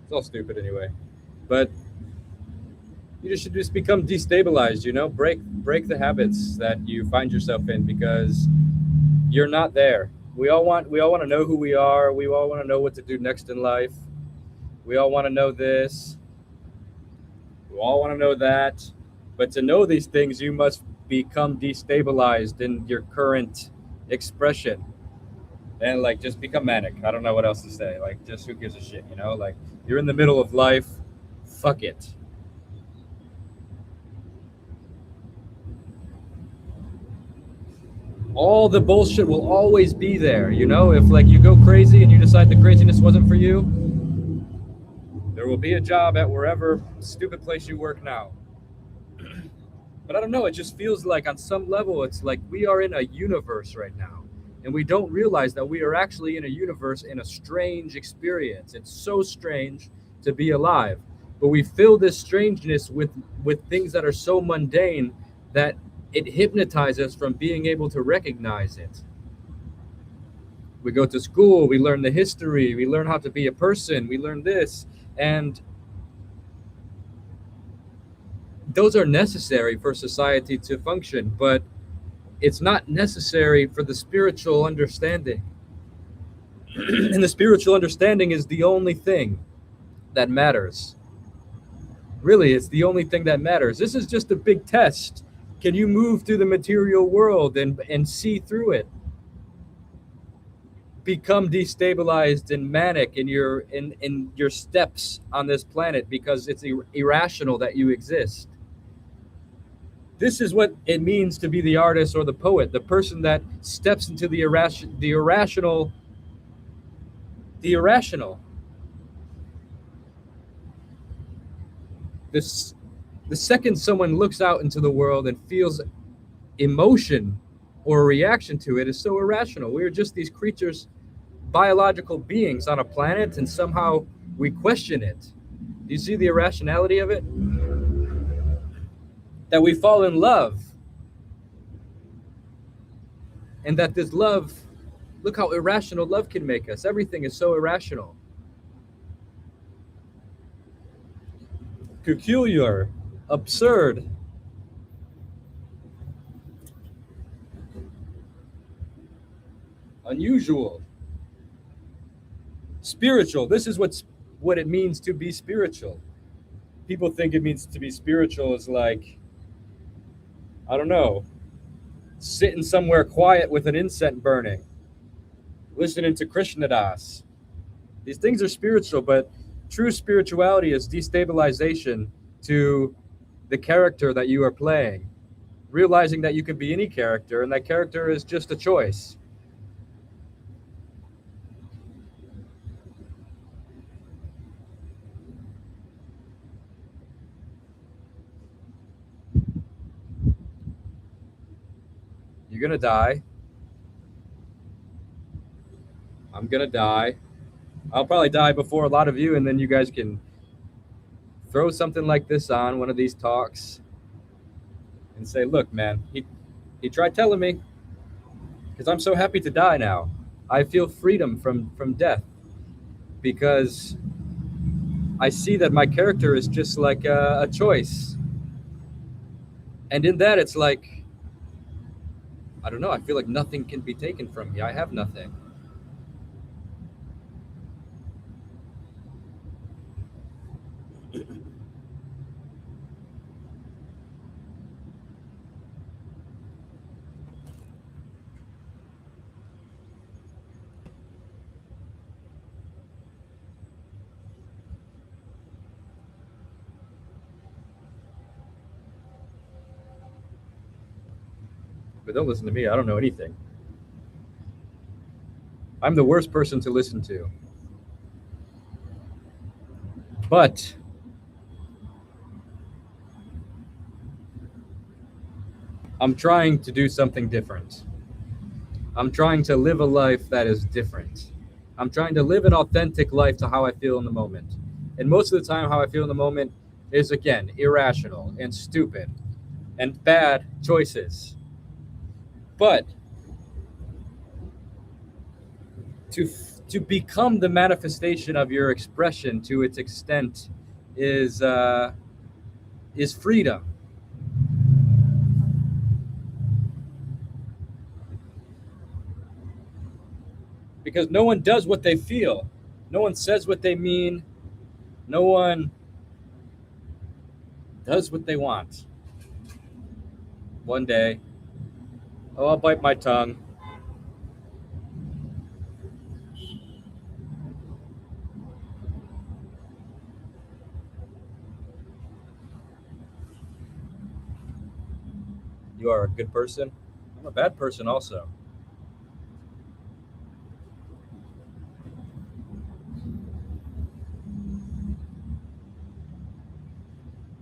It's all stupid anyway. But you just should just become destabilized. Break the habits that you find yourself in because you're not there. We all want to know who we are. We all want to know what to do next in life. We all want to know this. We all want to know that. But to know these things, you must become destabilized in your current expression and like just become manic. I don't know what else to say. Like just who gives a shit, you know? Like you're in the middle of life. Fuck it. All the bullshit will always be there, you know? If like you go crazy and you decide the craziness wasn't for you, there will be a job at wherever stupid place you work now. But I don't know, it just feels like on some level it's like we are in a universe right now. And we don't realize that we are actually in a universe in a strange experience. It's so strange to be alive. But we fill this strangeness with things that are so mundane that it hypnotizes us from being able to recognize it. We go to school, we learn the history, we learn how to be a person, we learn this. And those are necessary for society to function, but it's not necessary for the spiritual understanding. And the spiritual understanding is the only thing that matters. Really, it's the only thing that matters. This is just a big test. Can you move through the material world and see through it? Become destabilized and manic in your steps on this planet because it's irrational that you exist. This is what it means to be the artist or the poet, the person that steps into the irrational. This the second someone looks out into the world and feels emotion or a reaction to it is so irrational. We're just these creatures, biological beings on a planet, and somehow we question it. Do you see the irrationality of it? That we fall in love, and that this love, look how irrational love can make us. Everything is so irrational. Peculiar, absurd, unusual, spiritual. This is what it means to be spiritual. People think it means to be spiritual is like, I don't know, sitting somewhere quiet with an incense burning, listening to Krishna Das. These things are spiritual, but true spirituality is destabilization to the character that you are playing. Realizing that you can be any character and that character is just a choice. You're going to die. I'm going to die. I'll probably die before a lot of you, and then you guys can throw something like this on one of these talks and say, look, man, he tried telling me because I'm so happy to die now. I feel freedom from death because I see that my character is just like a choice. And in that, it's like, I don't know, I feel like nothing can be taken from me. I have nothing. But don't listen to me. I don't know anything. I'm the worst person to listen to. But I'm trying to do something different. I'm trying to live a life that is different. I'm trying to live an authentic life to how I feel in the moment. And most of the time, how I feel in the moment is, again, irrational and stupid and bad choices. But to to become the manifestation of your expression to its extent is freedom. Because no one does what they feel, no one says what they mean, no one does what they want. One day, oh, I'll bite my tongue. You are a good person. I'm a bad person also.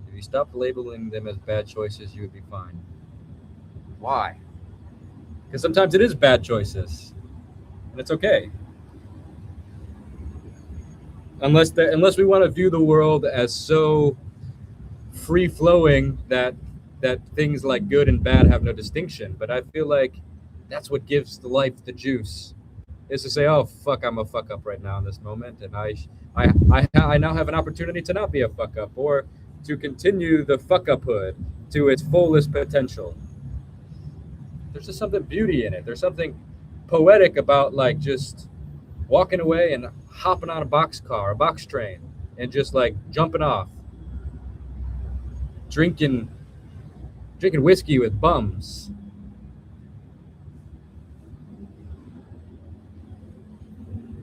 If you stop labeling them as bad choices, you would be fine. Why? Because sometimes it is bad choices, and it's okay. Unless we want to view the world as so free flowing that things like good and bad have no distinction. But I feel like that's what gives the life the juice. Is to say, oh fuck, I'm a fuck up right now in this moment, and I now have an opportunity to not be a fuck up, or to continue the fuck up hood to its fullest potential. There's just something beauty in it. There's something poetic about like just walking away and hopping on a boxcar, a box train, and just like jumping off, drinking whiskey with bums.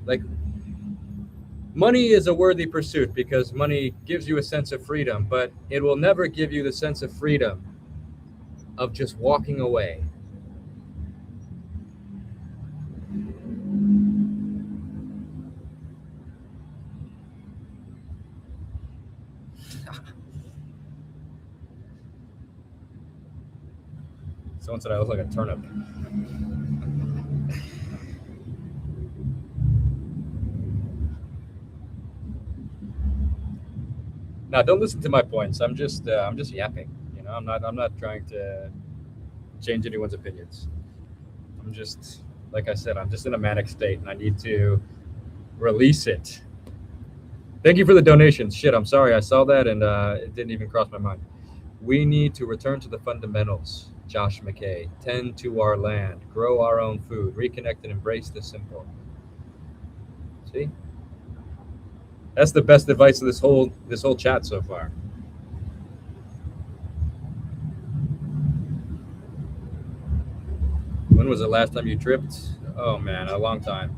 Like, money is a worthy pursuit because money gives you a sense of freedom, but it will never give you the sense of freedom of just walking away. Someone said I look like a turnip. Now, don't listen to my points. I'm just yapping. You know, I'm not trying to change anyone's opinions. I'm just, like I said, I'm just in a manic state, and I need to release it. Thank you for the donations. Shit, I'm sorry. I saw that, and it didn't even cross my mind. We need to return to the fundamentals. Josh McKay, tend to our land, grow our own food, reconnect and embrace the simple. See? That's the best advice of this whole chat so far. When was the last time you tripped? Oh man, a long time.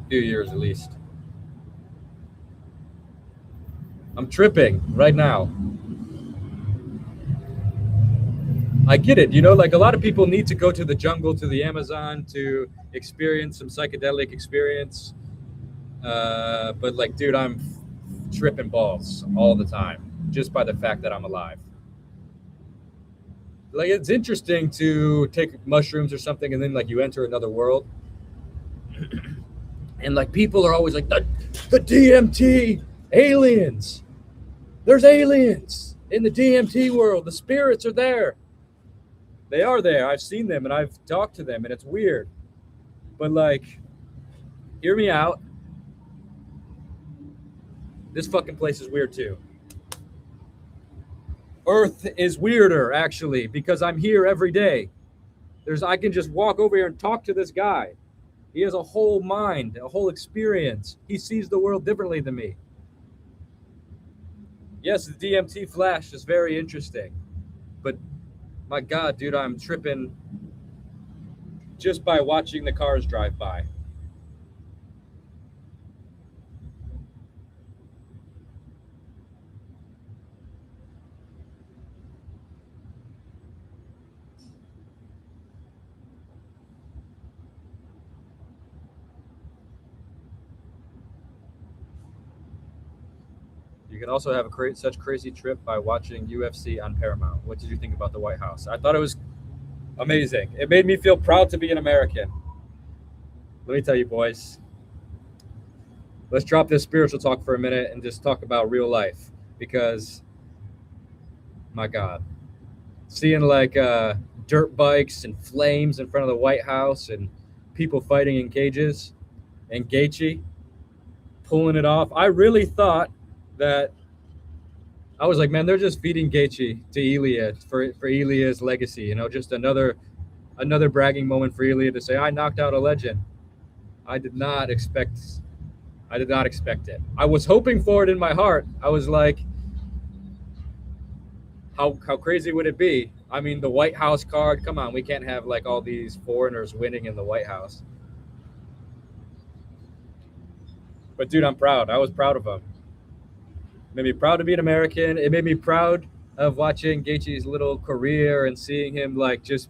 A few years at least. I'm tripping right now. I get it. You know, like a lot of people need to go to the jungle, to the Amazon to experience some psychedelic experience. But like, dude, I'm tripping balls all the time just by the fact that I'm alive. Like, it's interesting to take mushrooms or something and then like you enter another world. And like people are always like, the DMT, aliens. There's aliens in the DMT world. The spirits are there. They are there. I've seen them and I've talked to them and it's weird. But like, hear me out. This fucking place is weird too. Earth is weirder actually because I'm here every day. I can just walk over here and talk to this guy. He has a whole mind, a whole experience. He sees the world differently than me. Yes, the DMT flash is very interesting. But my God, dude, I'm tripping just by watching the cars drive by. You can also have such crazy trip by watching UFC on Paramount. What did you think about the White House? I thought it was amazing. It made me feel proud to be an American. Let me tell you, boys. Let's drop this spiritual talk for a minute and just talk about real life. Because, my God, seeing like dirt bikes and flames in front of the White House and people fighting in cages and Gaethje pulling it off. I really thought that I was like, man, they're just feeding Gaethje to Ilya for Ilya's legacy. You know, just another bragging moment for Ilya to say, I knocked out a legend. I did not expect it. I was hoping for it in my heart. I was like, how crazy would it be? I mean, the White House card, come on, we can't have like all these foreigners winning in the White House. But dude, I'm proud. I was proud of him. It made me proud to be an American. It made me proud of watching Gaethje's little career and seeing him like just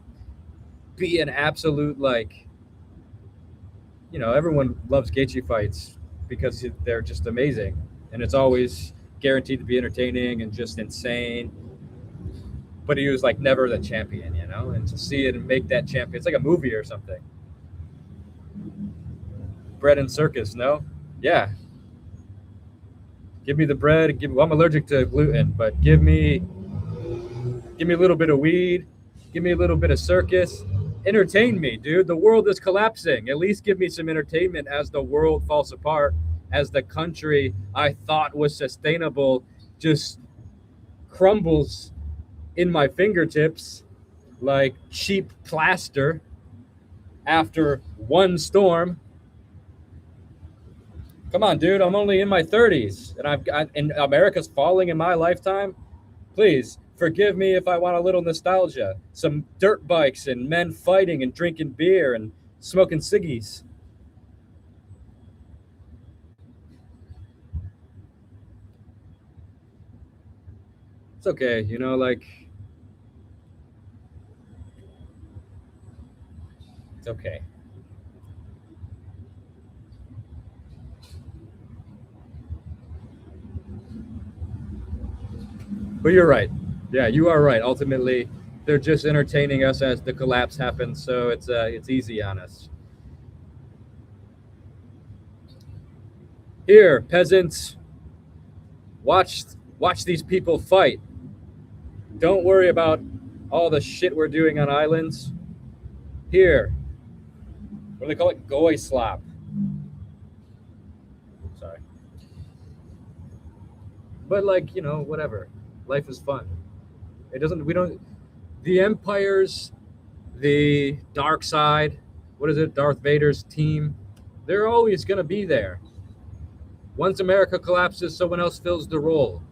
be an absolute like, you know, everyone loves Gaethje fights because they're just amazing, and it's always guaranteed to be entertaining and just insane. But he was like never the champion, you know, and to see it and make that champion, it's like a movie or something. Bread and circus, no? Yeah. Give me the bread. I'm allergic to gluten, but give me a little bit of weed. Give me a little bit of circus. Entertain me, dude. The world is collapsing. At least give me some entertainment as the world falls apart, as the country I thought was sustainable just crumbles in my fingertips like cheap plaster after one storm. Come on, dude. I'm only in my 30s, and America's falling in my lifetime. Please forgive me if I want a little nostalgia. Some dirt bikes and men fighting and drinking beer and smoking ciggies. It's okay, you know, like, it's okay. But you're right. Yeah, you are right. Ultimately, they're just entertaining us as the collapse happens, so it's easy on us. Here, peasants, watch these people fight. Don't worry about all the shit we're doing on islands. Here, what do they call it? Goy slap. Sorry. But like, you know, whatever. Life is fun. The empires, the dark side, what is it? Darth Vader's team, they're always going to be there. Once America collapses, someone else fills the role.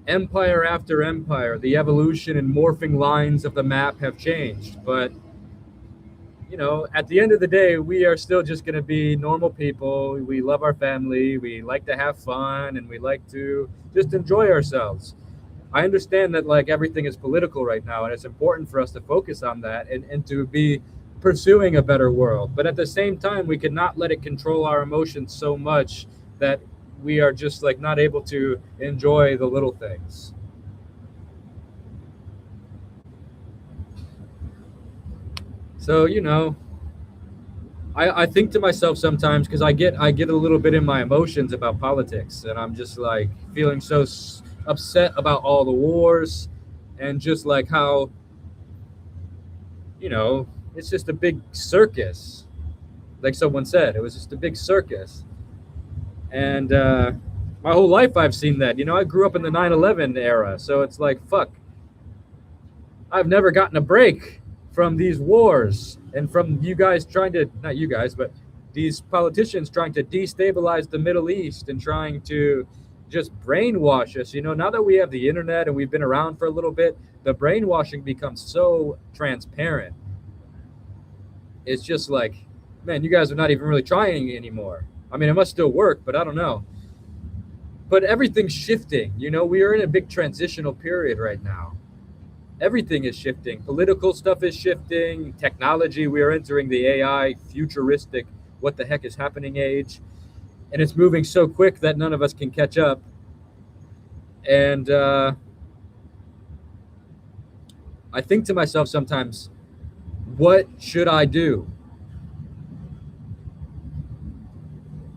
Empire after empire, the evolution and morphing lines of the map have changed. But, you know, at the end of the day, we are still just going to be normal people. We love our family. We like to have fun, and we like to just enjoy ourselves. I understand that like everything is political right now, and it's important for us to focus on that and to be pursuing a better world. But at the same time, we cannot let it control our emotions so much that we are just like not able to enjoy the little things. So, you know, I think to myself sometimes, because I get a little bit in my emotions about politics, and I'm just like feeling so upset about all the wars, and just like how, you know, it's just a big circus. Like someone said, it was just a big circus. And my whole life I've seen that. You know, I grew up in the 9/11 era, so it's like, fuck. I've never gotten a break from these wars and from you guys trying to, not you guys, but these politicians trying to destabilize the Middle East and trying to just brainwash us. You know, now that we have the internet and we've been around for a little bit, the brainwashing becomes so transparent. It's just like, man, you guys are not even really trying anymore. I mean, it must still work, but I don't know. But everything's shifting. You know, we are in a big transitional period right now. Everything is shifting. Political stuff is shifting. Technology, we are entering the AI futuristic, what the heck is happening age. And it's moving so quick that none of us can catch up. And I think to myself sometimes, what should I do?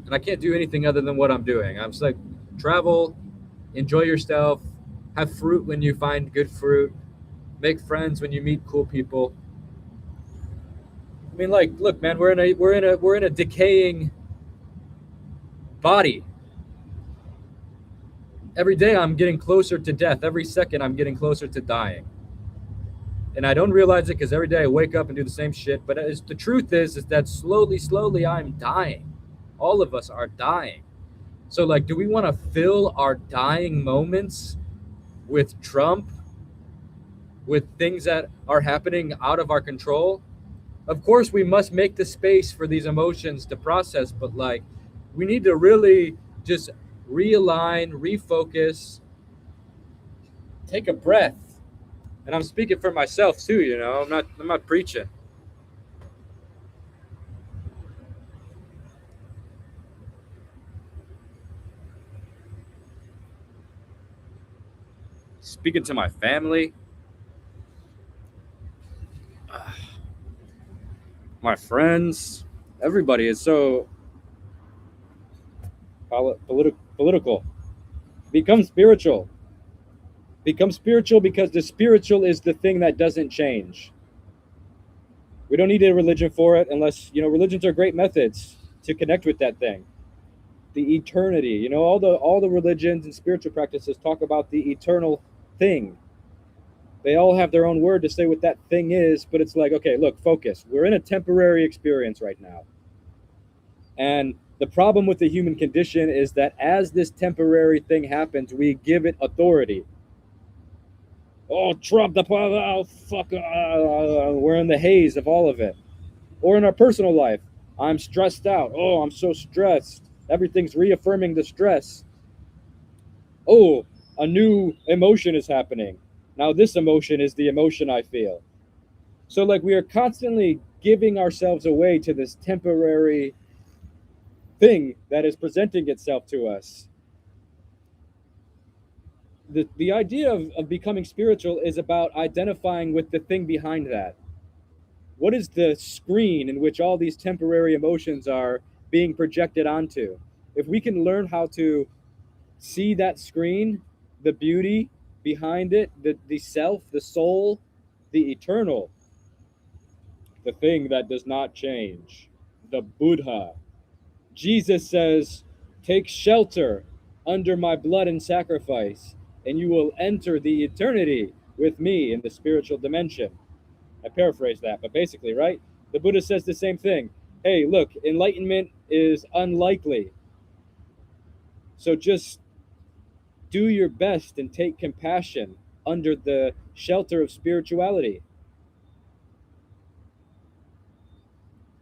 And I can't do anything other than what I'm doing. I'm just like, travel, enjoy yourself, have fruit when you find good fruit, make friends when you meet cool people. I mean, like, look, man, we're in a decaying body. Every day I'm getting closer to death. Every second I'm getting closer to dying. And I don't realize it because every day I wake up and do the same shit. But the truth is that slowly I'm dying. All of us are dying. So, like, do we want to fill our dying moments with Trump, with things that are happening out of our control? Of course, we must make the space for these emotions to process, but like, we need to really just realign, refocus, take a breath. And I'm speaking for myself too, you know. I'm not preaching. Speaking to my family, my friends, everybody is so political. Become spiritual. Become spiritual because the spiritual is the thing that doesn't change. We don't need a religion for it unless, you know, religions are great methods to connect with that thing. The eternity, you know, all the religions and spiritual practices talk about the eternal thing. They all have their own word to say what that thing is, but it's like, okay, look, focus. We're in a temporary experience right now. And the problem with the human condition is that as this temporary thing happens, we give it authority. Oh, Trump, oh, fuck, we're in the haze of all of it. Or in our personal life, I'm stressed out. Oh, I'm so stressed. Everything's reaffirming the stress. Oh, a new emotion is happening. Now this emotion is the emotion I feel. So like we are constantly giving ourselves away to this temporary thing that is presenting itself to us. The idea of becoming spiritual is about identifying with the thing behind that. What is the screen in which all these temporary emotions are being projected onto? If we can learn how to see that screen, the beauty behind it, the self, the soul, the eternal, the thing that does not change, the Buddha. Jesus says, take shelter under my blood and sacrifice, and you will enter the eternity with me in the spiritual dimension. I paraphrase that, but basically, right? The Buddha says the same thing. Hey, look, enlightenment is unlikely. So just do your best and take compassion under the shelter of spirituality.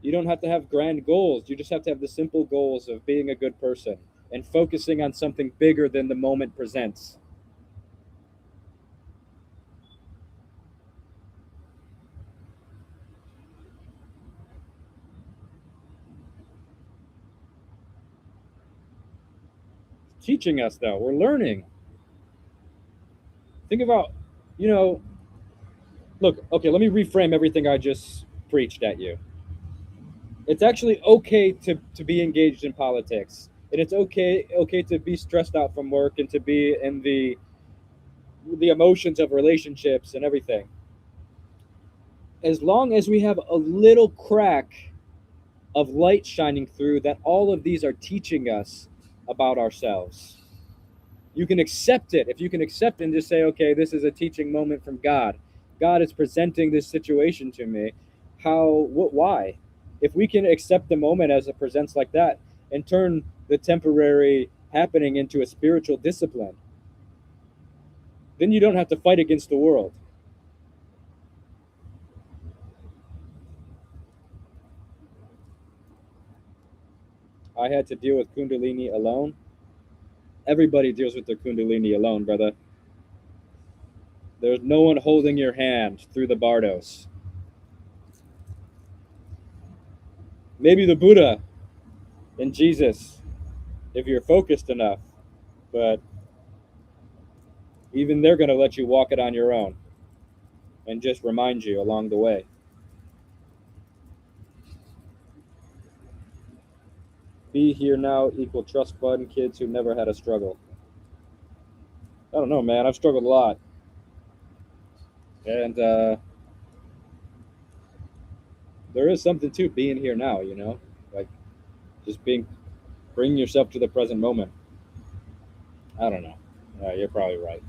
You don't have to have grand goals. You just have to have the simple goals of being a good person and focusing on something bigger than the moment presents. Teaching us, though, we're learning. Think about, you know, look, okay, let me reframe everything I just preached at you. It's actually okay to be engaged in politics. And it's okay to be stressed out from work and to be in the emotions of relationships and everything. As long as we have a little crack of light shining through that all of these are teaching us about ourselves. You can accept it. If you can accept it and just say, okay, this is a teaching moment from God. God is presenting this situation to me. Why? If we can accept the moment as it presents like that and turn the temporary happening into a spiritual discipline, then you don't have to fight against the world. I had to deal with Kundalini alone. Everybody deals with their Kundalini alone, brother. There's no one holding your hand through the Bardos. Maybe the Buddha and Jesus, if you're focused enough, but even they're going to let you walk it on your own and just remind you along the way. Be here now equal trust fund kids who never had a struggle. I don't know, man. I've struggled a lot. And there is something to being here now, you know? Like just being Bring yourself to the present moment. I don't know. You're probably right.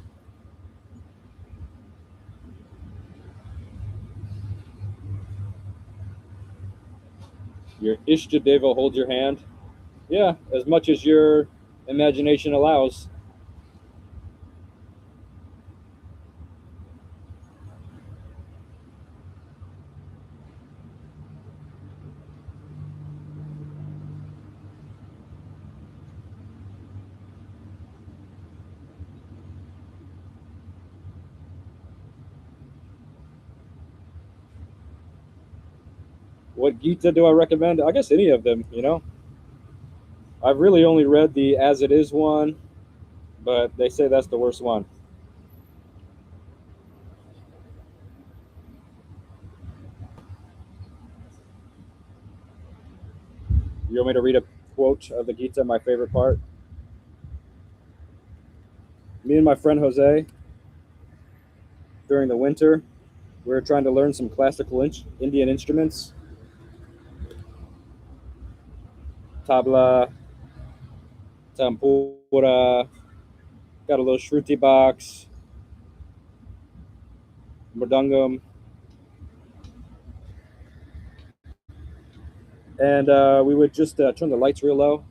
Your Ishtadeva holds your hand. Yeah, as much as your imagination allows. What Gita do I recommend? I guess any of them, you know? I've really only read the As It Is one, but they say that's the worst one. You want me to read a quote of the Gita, my favorite part? Me and my friend Jose, during the winter, we were trying to learn some classical Indian instruments. Tabla, tampura, got a little shruti box, mridangam. And we would just turn the lights real low,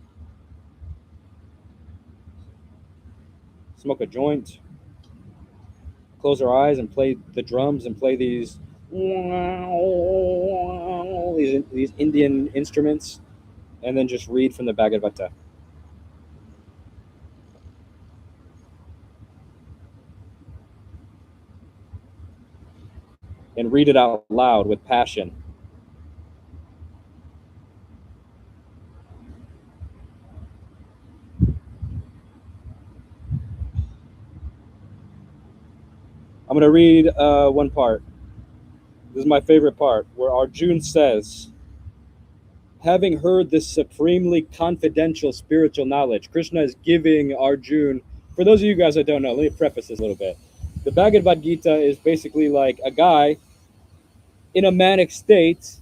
smoke a joint, close our eyes, and play the drums and play these Indian instruments, and then just read from the Bhagavata. And read it out loud with passion. I'm going to read one part. This is my favorite part, where Arjun says, having heard this supremely confidential spiritual knowledge, Krishna is giving Arjun, for those of you guys that don't know, let me preface this a little bit. The Bhagavad Gita is basically like a guy in a manic state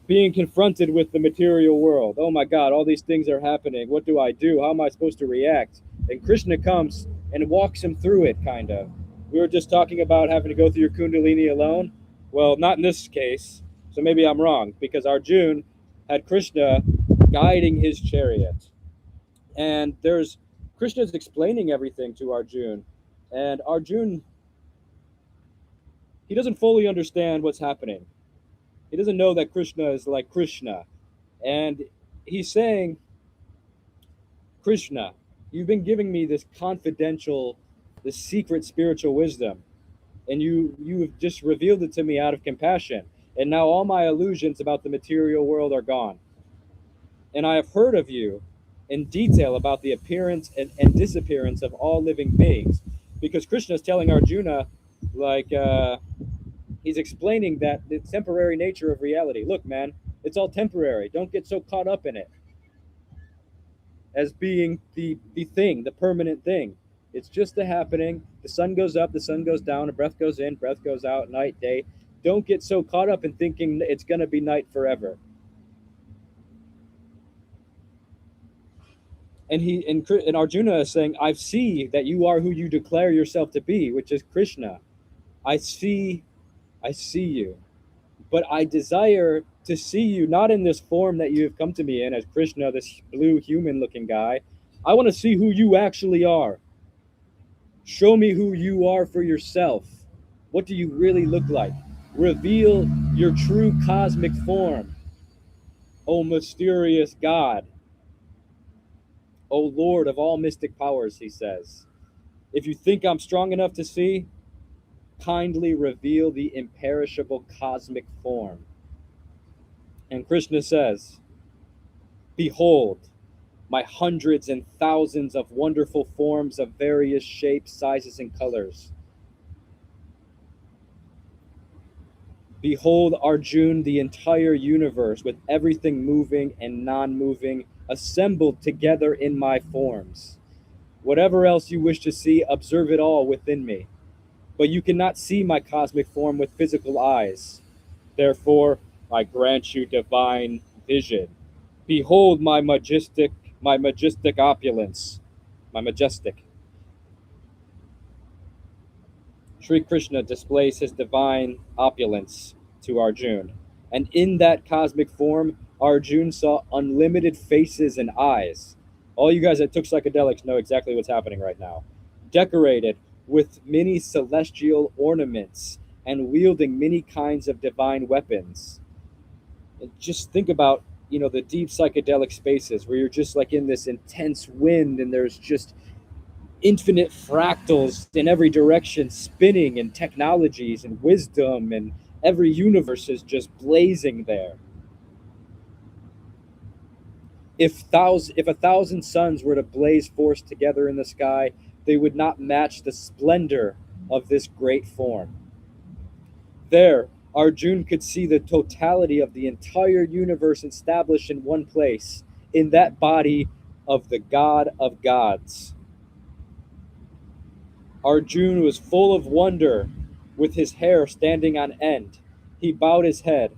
being confronted with the material world. Oh my God, all these things are happening. What do I do? How am I supposed to react? And Krishna comes and walks him through it, kind of. We were just talking about having to go through your Kundalini alone. Well, not in this case. So maybe I'm wrong, because Arjun had Krishna guiding his chariot. And there's Krishna's explaining everything to Arjun. And Arjun, he doesn't fully understand what's happening. He doesn't know that Krishna is like Krishna. And he's saying, Krishna, you've been giving me this confidential, this secret spiritual wisdom, and you've just revealed it to me out of compassion. And now all my illusions about the material world are gone. And I have heard of you in detail about the appearance and disappearance of all living beings. Because Krishna is telling Arjuna, like, he's explaining that the temporary nature of reality. Look, man, it's all temporary. Don't get so caught up in it as being the thing, the permanent thing. It's just the happening. The sun goes up, the sun goes down, a breath goes in, breath goes out, night, day. Don't get so caught up in thinking it's going to be night forever. And Arjuna is saying, I see that you are who you declare yourself to be, which is Krishna. I see you. But I desire to see you not in this form that you have come to me in as Krishna, this blue human looking guy. I want to see who you actually are. Show me who you are for yourself. What do you really look like? Reveal your true cosmic form. O mysterious God. O Lord of all mystic powers, he says. If you think I'm strong enough to see, kindly reveal the imperishable cosmic form. And Krishna says, behold, my hundreds and thousands of wonderful forms of various shapes, sizes, and colors. Behold, Arjun, the entire universe with everything moving and non-moving, assembled together in my forms. Whatever else you wish to see, observe it all within me. But you cannot see my cosmic form with physical eyes. Therefore, I grant you divine vision. Behold my majestic my majestic opulence, my majestic. Sri Krishna displays his divine opulence to Arjuna, and in that cosmic form, Arjuna saw unlimited faces and eyes. All you guys that took psychedelics know exactly what's happening right now. Decorated with many celestial ornaments and wielding many kinds of divine weapons. And just think about, the deep psychedelic spaces where you're just like in this intense wind and there's just infinite fractals in every direction spinning, and technologies and wisdom, and every universe is just blazing there. If a thousand suns were to blaze forth together in the sky, they would not match the splendor of this great form. There, Arjuna could see the totality of the entire universe established in one place, in that body of the God of gods. Arjuna was full of wonder, with his hair standing on end. He bowed his head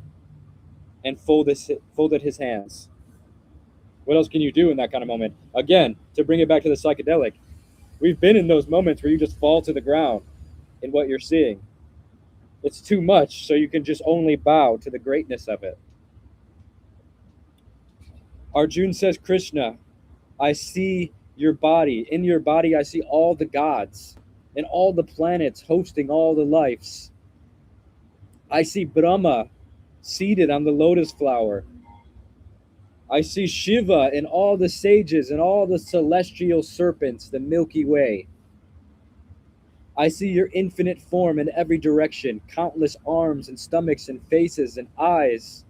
and folded his hands. What else can you do in that kind of moment? Again, to bring it back to the psychedelic, we've been in those moments where you just fall to the ground in what you're seeing. It's too much, so you can just only bow to the greatness of it. Arjuna says, Krishna, I see your body. In your body, I see all the gods and all the planets hosting all the lives. I see Brahma seated on the lotus flower. I see Shiva and all the sages and all the celestial serpents, the Milky Way. I see your infinite form in every direction, countless arms and stomachs and faces and eyes.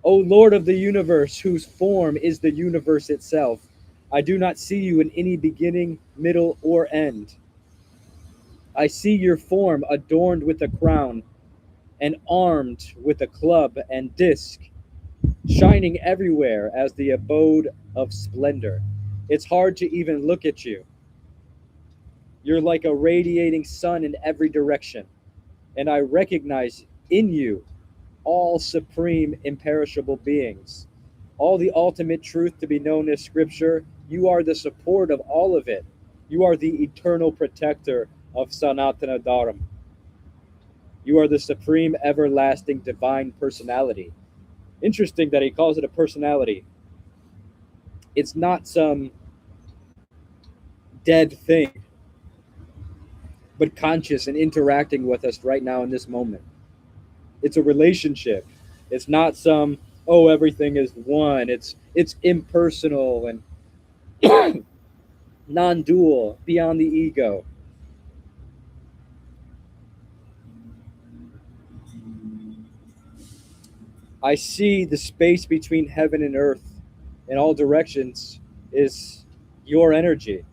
O Lord of the universe, whose form is the universe itself, I do not see you in any beginning, middle, or end. I see your form adorned with a crown and armed with a club and disc, shining everywhere as the abode of splendor. It's hard to even look at you. You're like a radiating sun in every direction, and I recognize in you all supreme imperishable beings, all the ultimate truth to be known as Scripture. You are the support of all of it. You are the eternal protector of Sanatana Dharma. You are the supreme, everlasting, divine personality. Interesting that he calls it a personality. It's not some dead thing, but conscious and interacting with us right now in this moment. It's a relationship. It's not some, oh, everything is one. It's impersonal and non-dual, beyond the ego. I see the space between heaven and earth in all directions is your energy.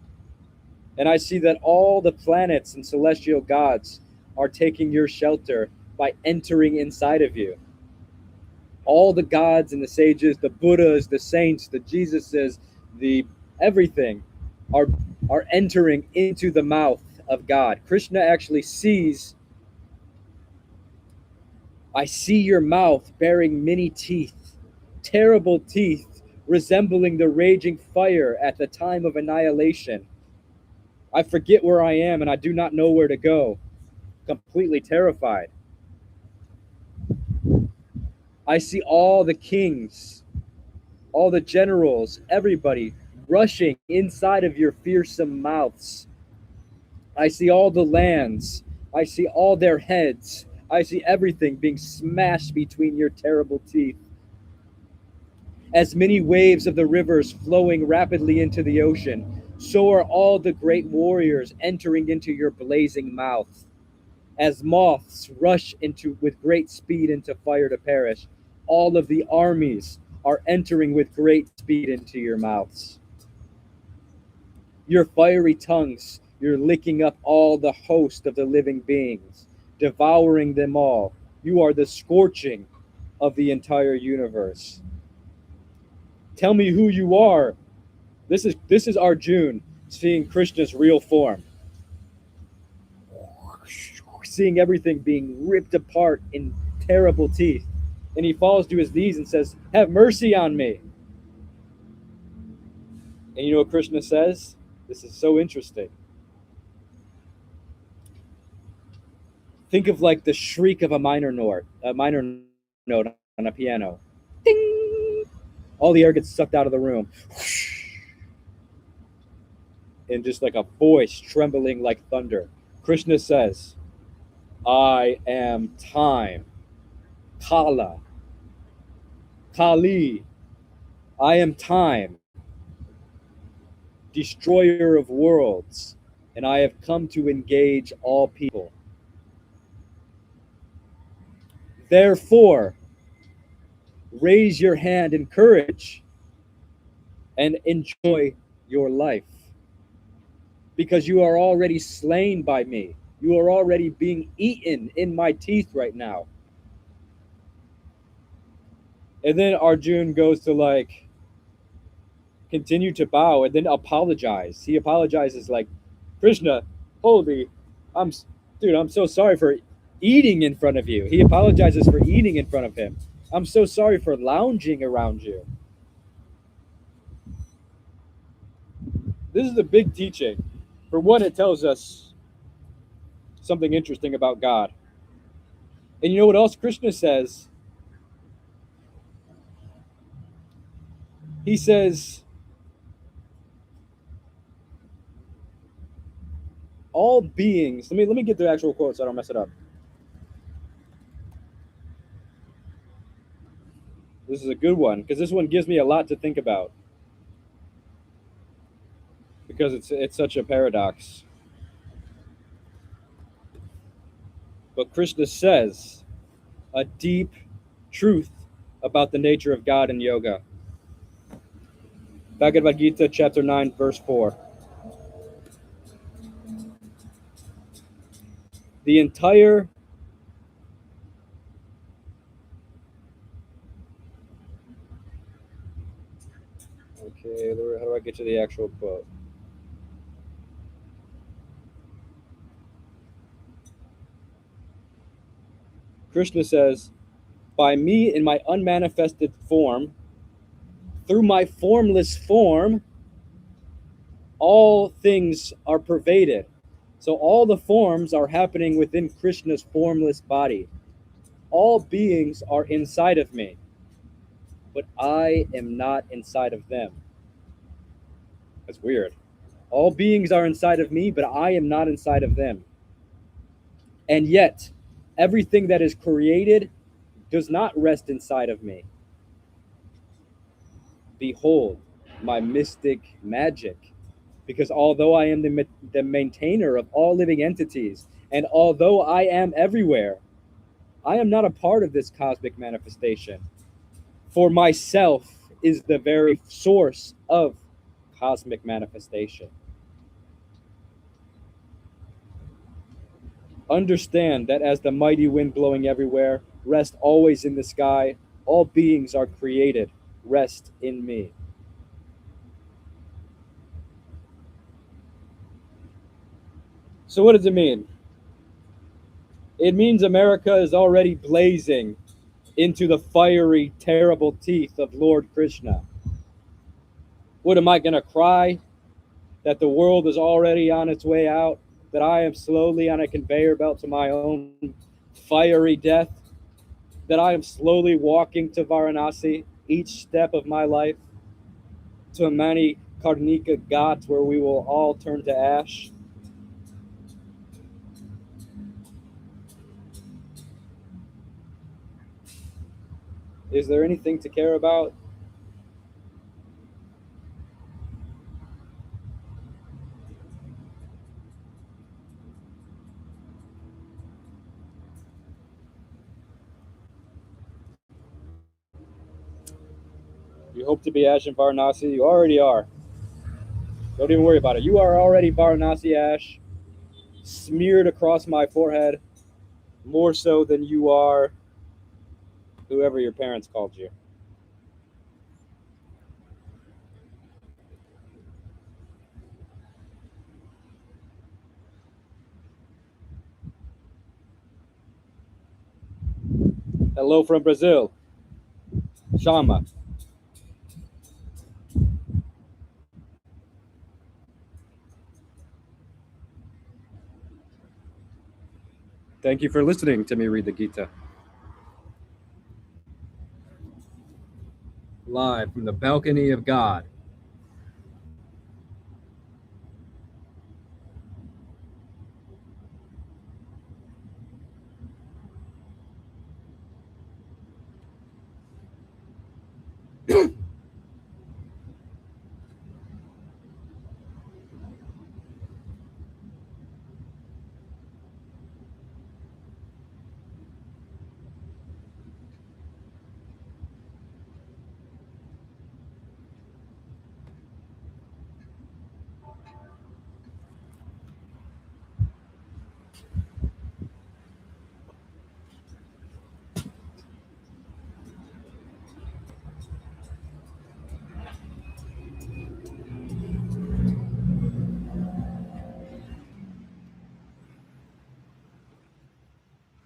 And I see that all the planets and celestial gods are taking your shelter by entering inside of you. All the gods and the sages, the Buddhas, the saints, the Jesuses, the everything are entering into the mouth of God. Krishna actually sees, I see your mouth bearing many teeth, terrible teeth, resembling the raging fire at the time of annihilation. I forget where I am and I do not know where to go, completely terrified. I see all the kings, all the generals, everybody rushing inside of your fearsome mouths. I see all the lands. I see all their heads. I see everything being smashed between your terrible teeth. As many waves of the rivers flowing rapidly into the ocean, so are all the great warriors entering into your blazing mouth. As moths rush into with great speed into fire to perish, all of the armies are entering with great speed into your mouths. Your fiery tongues, you're licking up all the host of the living beings, devouring them all. You are the scorching of the entire universe. Tell me who you are. This is Arjuna seeing Krishna's real form. Seeing everything being ripped apart in terrible teeth. And he falls to his knees and says, have mercy on me. And you know what Krishna says? This is so interesting. Think of like the shriek of a minor note on a piano. Ding! All the air gets sucked out of the room. And just like a voice trembling like thunder. Krishna says, I am time. Kala. Kali. I am time. Destroyer of worlds. And I have come to engage all people. Therefore, raise your hand in courage and enjoy your life. Because you are already slain by me. You are already being eaten in my teeth right now. And then Arjun goes to like continue to bow and then apologize. He apologizes like, Krishna, holy, I'm so sorry for eating in front of you. He apologizes for eating in front of him. I'm so sorry for lounging around you. This is a big teaching. For one, it tells us something interesting about God. And you know what else Krishna says? He says, all beings, let me get the actual quote so I don't mess it up. This is a good one because this one gives me a lot to think about. Because it's such a paradox. But Krishna says a deep truth about the nature of God and yoga. Bhagavad Gita, chapter 9, verse 4. The entire okay, how do I get to the actual quote? Krishna says, by me in my unmanifested form, through my formless form, all things are pervaded. So all the forms are happening within Krishna's formless body. All beings are inside of me, but I am not inside of them. That's weird. All beings are inside of me, but I am not inside of them. And yet, everything that is created does not rest inside of me. Behold, my mystic magic. Because although I am the maintainer of all living entities, and although I am everywhere, I am not a part of this cosmic manifestation. For myself is the very source of cosmic manifestation. Understand that as the mighty wind blowing everywhere, rest always in the sky, all beings are created, rest in me. So what does it mean? It means America is already blazing into the fiery, terrible teeth of Lord Krishna. What, am I going to cry that the world is already on its way out, that I am slowly on a conveyor belt to my own fiery death, that I am slowly walking to Varanasi each step of my life, to Mani Karnika Ghat, where we will all turn to ash? Is there anything to care about? You hope to be ash in Varanasi? You already are. Don't even worry about it. You are already Varanasi ash, smeared across my forehead, more so than you are whoever your parents called you. Hello from Brazil. Shama. Thank you for listening to me read the Gita. Live from the balcony of God.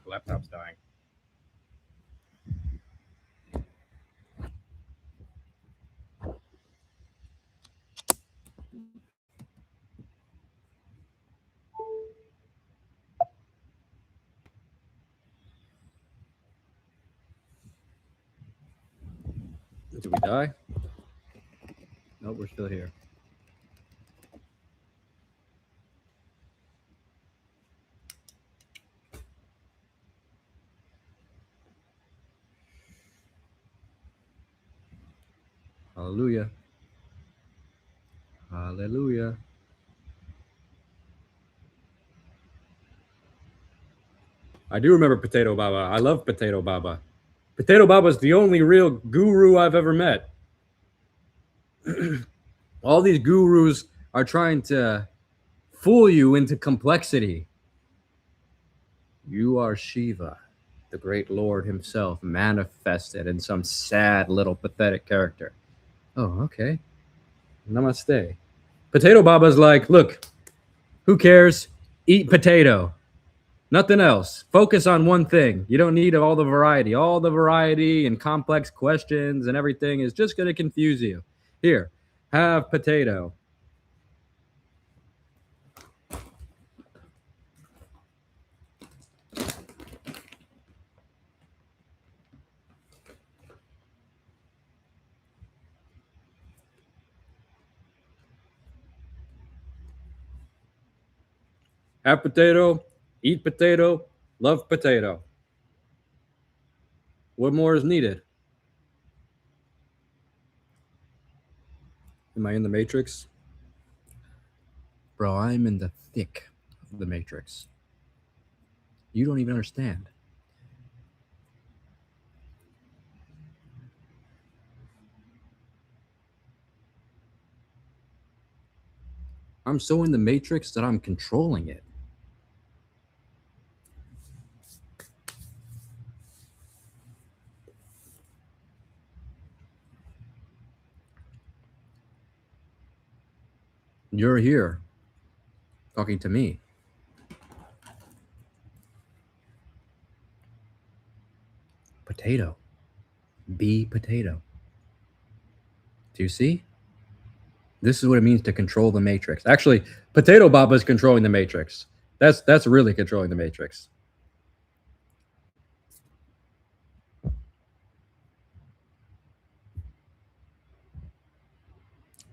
Laptop's dying. Did we die? No, we're still here. Hallelujah. Hallelujah. I do remember Potato Baba. I love Potato Baba. Potato Baba's the only real guru I've ever met. All these gurus are trying to fool you into complexity. You are Shiva, the great Lord himself, manifested in some sad little pathetic character. Oh, okay. Namaste. Potato Baba's like, look, who cares? Eat potato. Nothing else. Focus on one thing. You don't need all the variety. All the variety and complex questions and everything is just going to confuse you. Here, have potato. Have potato, eat potato, love potato. What more is needed? Am I in the Matrix? Bro, I'm in the thick of the Matrix. You don't even understand. I'm so in the Matrix that I'm controlling it. You're here talking to me. Potato. Be potato. Do you see? This is what it means to control the Matrix. Actually, Potato Baba is controlling the Matrix. That's really controlling the Matrix.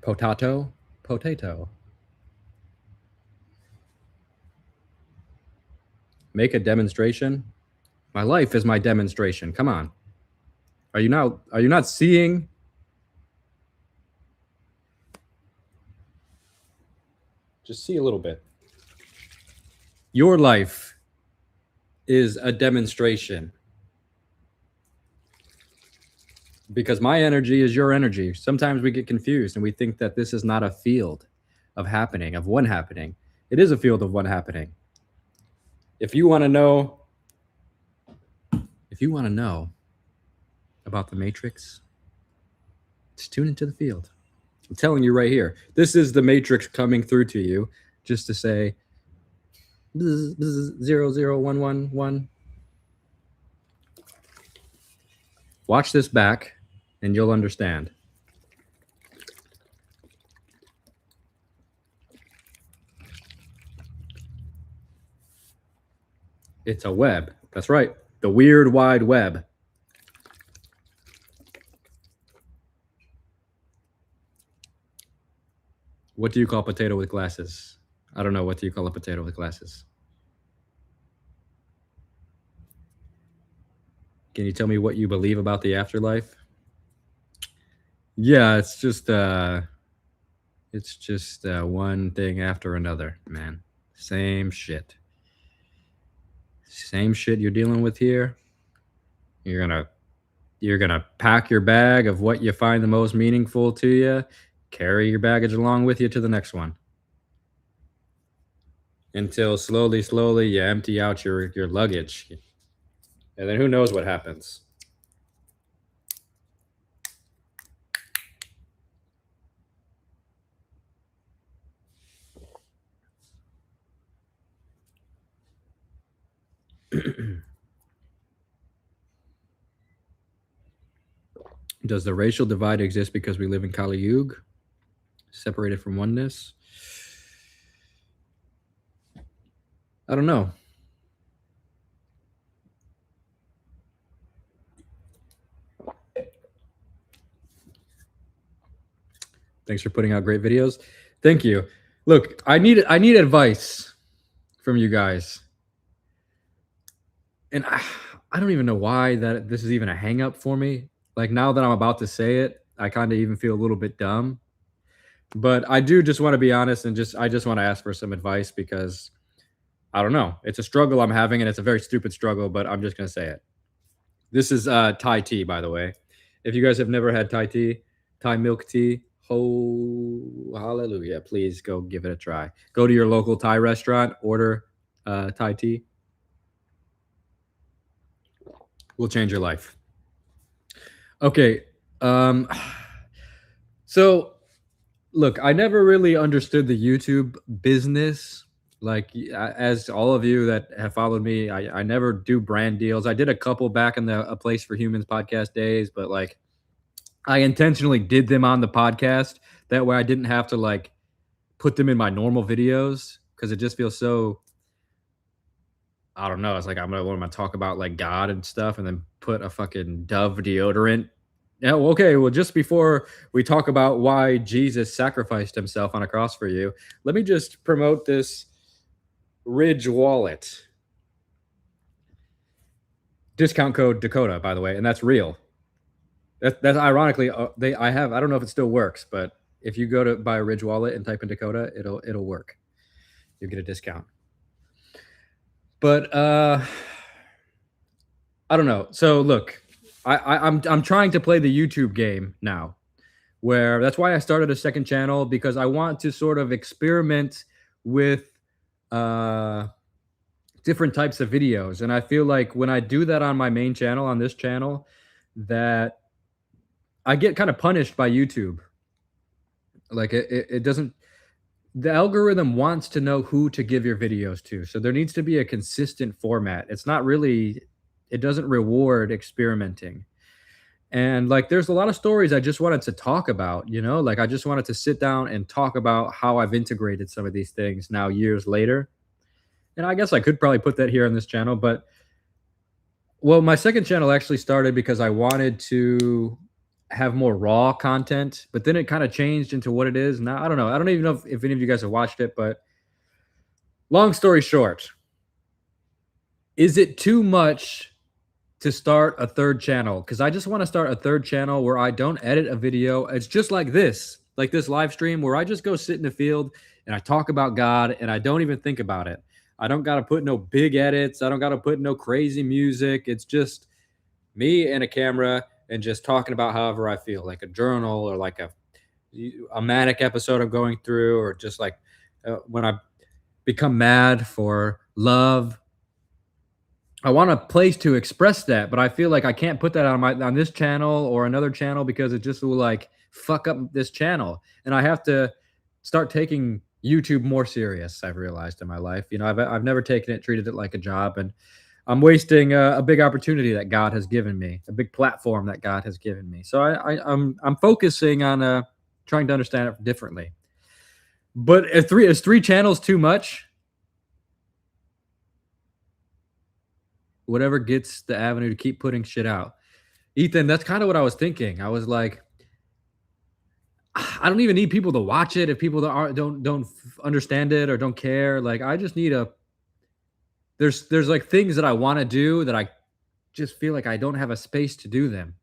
Potato, potato. Make a demonstration. My life is my demonstration. Come on. Are you not seeing? Just see a little bit. Your life is a demonstration. Because my energy is your energy. Sometimes we get confused and we think that this is not a field of happening, of one happening. It is a field of one happening. If you want to know about the Matrix, just tune into the field. I'm telling you right here. This is the Matrix coming through to you just to say 00111. Watch this back and you'll understand. It's a web. That's right. The weird wide web. What do you call potato with glasses? I don't know. What do you call a potato with glasses? Can you tell me what you believe about the afterlife? Yeah, it's just one thing after another, man. Same shit. Same shit you're dealing with here. You're gonna pack your bag of what you find the most meaningful to you, carry your baggage along with you to the next one. Until slowly you empty out your luggage. And then who knows what happens. Does the racial divide exist because we live in Kali Yuga, separated from oneness? I don't know. Thanks for putting out great videos. Thank you. Look, I need advice from you guys. And I don't even know why that this is even a hang up for me. Like, now that I'm about to say it, I kind of even feel a little bit dumb. But I do just want to be honest and I just want to ask for some advice because I don't know. It's a struggle I'm having and it's a very stupid struggle, but I'm just going to say it. This is Thai tea, by the way. If you guys have never had Thai tea, Thai milk tea, oh, hallelujah, please go give it a try. Go to your local Thai restaurant, order Thai tea. Will change your life. Okay. So look, I never really understood the YouTube business. Like, as all of you that have followed me, I never do brand deals. I did a couple back in the A Place for Humans podcast days, but like, I intentionally did them on the podcast. That way I didn't have to like put them in my normal videos because it just feels so, I don't know. It's like, I'm gonna talk about like God and stuff and then put a fucking Dove deodorant. Yeah, well, okay. Well, just before we talk about why Jesus sacrificed himself on a cross for you, let me just promote this Ridge wallet. Discount code Dakota, by the way, and that's real. That's ironically, I don't know if it still works, but if you go to buy a Ridge wallet and type in Dakota, it'll work. You'll get a discount. But I don't know. So look, I'm trying to play the YouTube game now, where that's why I started a second channel, because I want to sort of experiment with different types of videos. And I feel like when I do that on my main channel, on this channel, that I get kind of punished by YouTube. Like it doesn't, the algorithm wants to know who to give your videos to. So there needs to be a consistent format. It's not really, it doesn't reward experimenting. And like, there's a lot of stories I just wanted to talk about, you know, like I just wanted to sit down and talk about how I've integrated some of these things now years later. And I guess I could probably put that here on this channel, but well, my second channel actually started because I wanted to have more raw content, but then it kind of changed into what it is now. I don't know. I don't even know if any of you guys have watched it, but long story short, is it too much to start a third channel? Because I just want to start a third channel where I don't edit a video. It's just like this live stream where I just go sit in the field and I talk about God and I don't even think about it. I don't got to put no big edits. I don't got to put no crazy music. It's just me and a camera and just talking about however I feel, like a journal or like a manic episode I'm going through, or just like when I become mad for love. I want a place to express that, but I feel like I can't put that on this channel or another channel because it just will like fuck up this channel. And I have to start taking YouTube more serious. I've realized in my life, you know, I've never taken it, treated it like a job, and I'm wasting a big opportunity that God has given me, a big platform that God has given me. So I'm focusing on trying to understand it differently. But is three channels too much? whatever gets the avenue to keep putting shit out. Ethan, that's kind of what I was thinking. I was like, I don't even need people to watch it if people that aren't don't understand it or don't care. Like I just need a there's like things that I want to do that I just feel like I don't have a space to do them.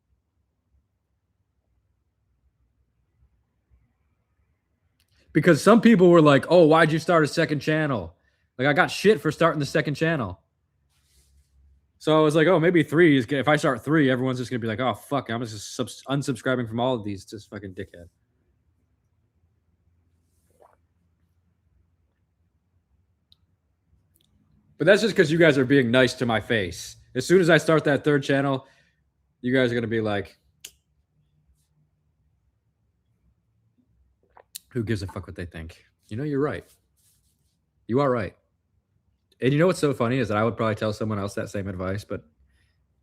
Because some people were like, "Oh, why'd you start a second channel?" Like I got shit for starting the second channel. So I was like, "Oh, maybe three is if I start three, everyone's just gonna be like, oh fuck, I'm just unsubscribing from all of these, just fucking dickhead." But that's just because you guys are being nice to my face. As soon as I start that third channel, you guys are gonna be like, "Who gives a fuck what they think?" You know, you're right. You are right. And you know what's so funny is that I would probably tell someone else that same advice, but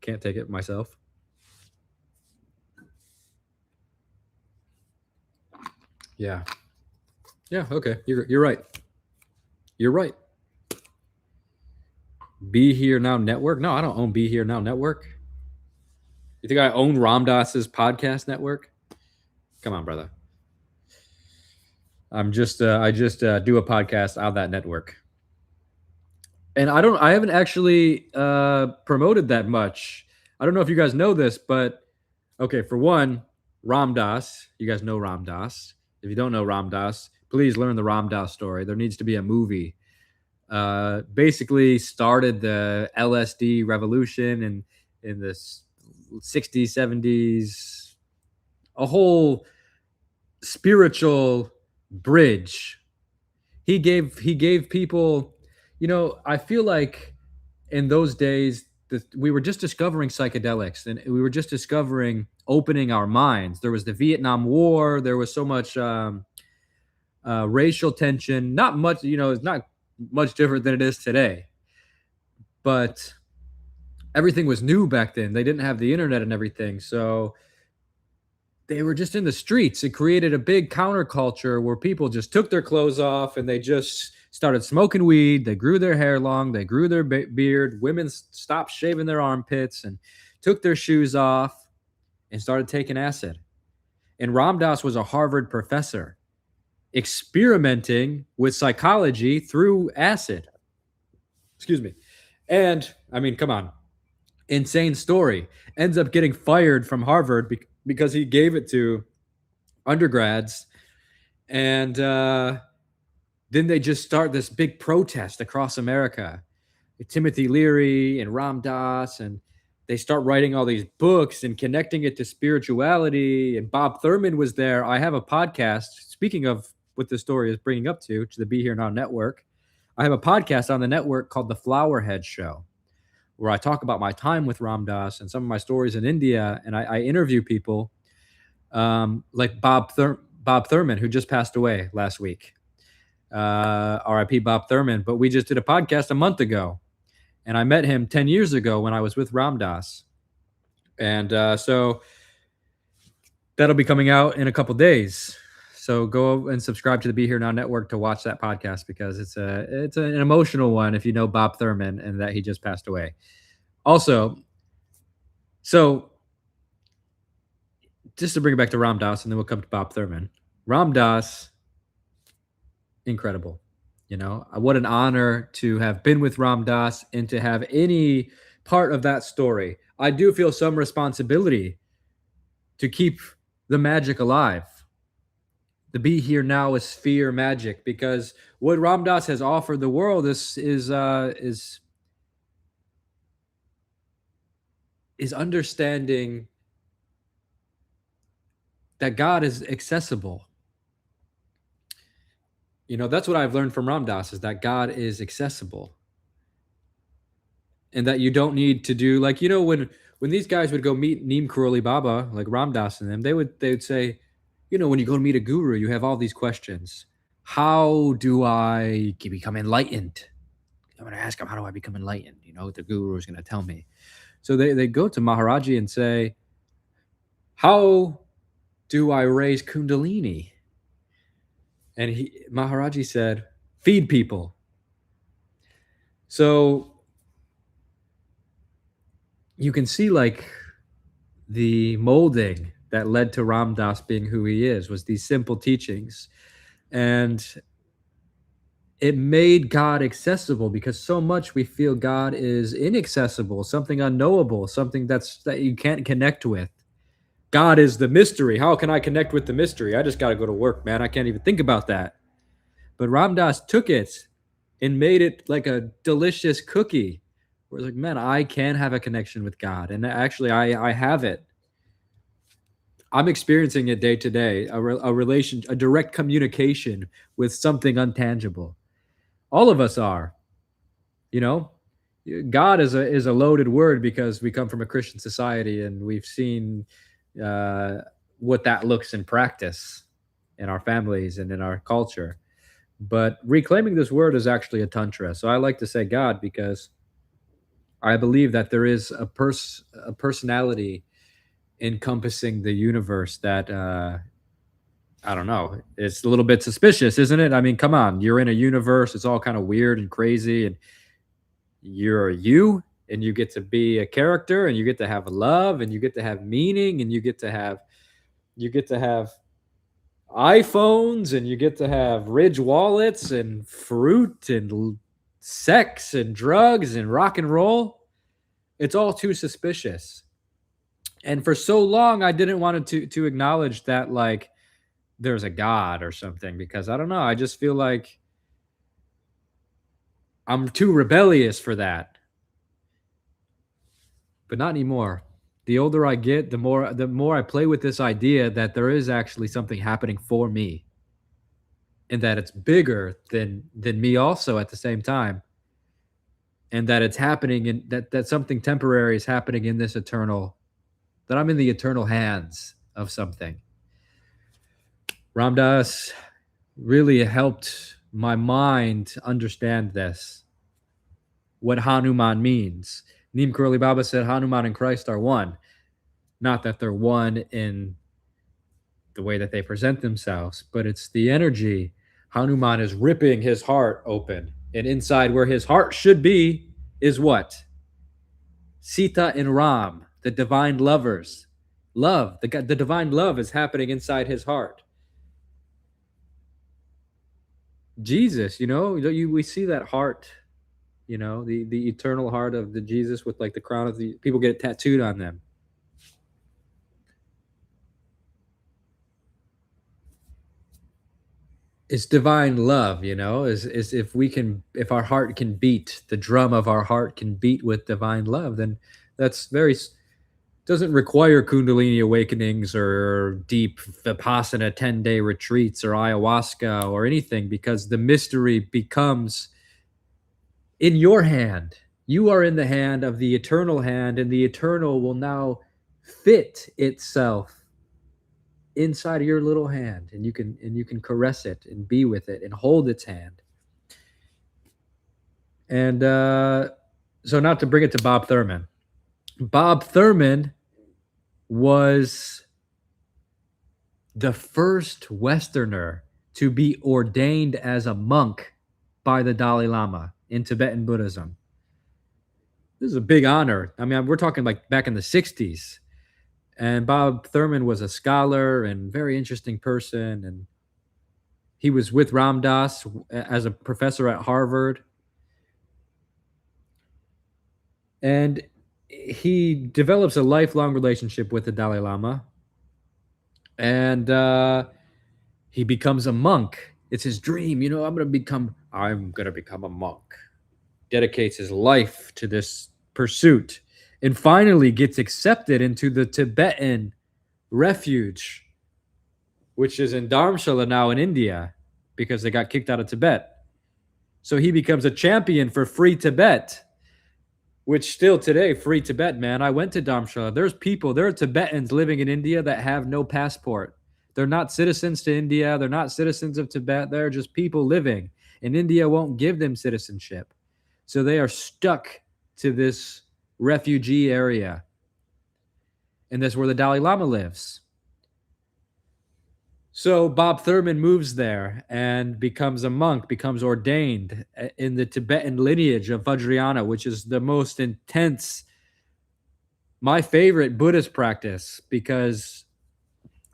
can't take it myself. Yeah. Yeah. Okay. You're right. You're right. Be Here Now Network. No, I don't own Be Here Now Network. You think I own Ramdas's podcast network? Come on, brother. I just do a podcast on that network. And I haven't actually promoted that much. I don't know if you guys know this, but okay, for one, Ram Dass, you guys know Ram Dass. If you don't know Ram Dass, please learn the Ram Dass story. There needs to be a movie. Basically started the LSD revolution in the 60s, 70s, a whole spiritual bridge. He gave people, I feel like in those days we were just discovering psychedelics and we were just discovering opening our minds. There was the Vietnam War. There was so much racial tension. Not much, it's not much different than it is today. But everything was new back then. They didn't have the internet and everything. So they were just in the streets. It created a big counterculture where people just took their clothes off and they just started smoking weed. They grew their hair long. They grew their beard. Women stopped shaving their armpits and took their shoes off and started taking acid. And Ram Dass was a Harvard professor experimenting with psychology through acid. Excuse me. And I mean, come on. Insane story. Ends up getting fired from Harvard because he gave it to undergrads. And then they just start this big protest across America. Timothy Leary and Ram Dass, and they start writing all these books and connecting it to spirituality. And Bob Thurman was there. I have a podcast. Speaking of what the story is bringing up to the Be Here Now network, I have a podcast on the network called The Flowerhead Show, where I talk about my time with Ram Dass and some of my stories in India. And I interview people like Bob Thurman, who just passed away last week. RIP Bob Thurman. But we just did a podcast a month ago. And I met him 10 years ago when I was with Ram Dass. And so that'll be coming out in a couple days. So go and subscribe to the Be Here Now network to watch that podcast because it's an emotional one if you know Bob Thurman and that he just passed away. Also, so just to bring it back to Ram Dass and then we'll come to Bob Thurman. Ram Dass, incredible. What an honor to have been with Ram Dass and to have any part of that story. I do feel some responsibility to keep the magic alive. The Be Here Now is sphere magic, because what Ram Dass has offered the world is understanding that God is accessible. That's what I've learned from Ram Dass, is that God is accessible. And that you don't need to do like, when these guys would go meet Neem Karoli Baba, like Ram Dass and them, they would say, when you go to meet a guru, you have all these questions. How do I become enlightened? I'm going to ask him, how do I become enlightened? The guru is going to tell me. So they go to Maharaji and say, how do I raise Kundalini? And Maharaji said, feed people. So you can see like the molding that led to Ram Dass being who he is was these simple teachings. And it made God accessible because so much we feel God is inaccessible, something unknowable, something that you can't connect with. God is the mystery. How can I connect with the mystery? I just got to go to work, man. I can't even think about that. But Ram Dass took it and made it like a delicious cookie. Where it's like, man, I can have a connection with God, and actually, I have it. I'm experiencing it day to day, a direct communication with something untangible. All of us are, you know. God is a loaded word because we come from a Christian society and we've seen uh, what that looks in practice in our families and in our culture. But reclaiming this word is actually a tantra. So I like to say God because I believe that there is a personality encompassing the universe that I don't know. It's a little bit suspicious, isn't it? I mean, come on, you're in a universe. It's all kind of weird and crazy, and you're you, and you get to be a character, and you get to have love, and you get to have meaning, and you get to have iPhones, and you get to have Ridge wallets and fruit and sex and drugs and rock and roll. It's all too suspicious. And for so long, I didn't want to acknowledge that like there's a God or something because I don't know. I just feel like I'm too rebellious for that. But not anymore. The older I get, the more I play with this idea that there is actually something happening for me and that it's bigger than me also at the same time. And that it's happening in that something temporary is happening in this eternal, that I'm in the eternal hands of something. Ram Dass really helped my mind understand this, what Hanuman means. Neem Karoli Baba said Hanuman and Christ are one. Not that they're one in the way that they present themselves, but it's the energy. Hanuman is ripping his heart open, and inside where his heart should be is what? Sita and Ram, the divine lovers. Love, the divine love is happening inside his heart. Jesus, we see that heart, the eternal heart of the Jesus with like the crown of the people get it tattooed on them. It's divine love, is if our heart can beat, the drum of our heart can beat with divine love, then that's doesn't require Kundalini awakenings or deep Vipassana 10-day retreats or ayahuasca or anything, because the mystery becomes in your hand. You are in the hand of the eternal hand, and the eternal will now fit itself inside of your little hand, and you can caress it and be with it and hold its hand. And so not to bring it to Bob Thurman. Bob Thurman was the first Westerner to be ordained as a monk by the Dalai Lama in Tibetan Buddhism. This is a big honor. I mean, we're talking like back in the 60s. And Bob Thurman was a scholar and very interesting person. And he was with Ram Dass as a professor at Harvard. And he develops a lifelong relationship with the Dalai Lama. And he becomes a monk. It's his dream. I'm going to become a monk. Dedicates his life to this pursuit and finally gets accepted into the Tibetan refuge, which is in Dharamshala now in India, because they got kicked out of Tibet. So he becomes a champion for free Tibet, which still today, free Tibet, man. I went to Dharamshala. There are Tibetans living in India that have no passport. They're not citizens to India. They're not citizens of Tibet. They're just people living. And India won't give them citizenship. So they are stuck to this refugee area. And that's where the Dalai Lama lives. So Bob Thurman moves there and becomes a monk, becomes ordained in the Tibetan lineage of Vajrayana, which is the most intense my favorite Buddhist practice because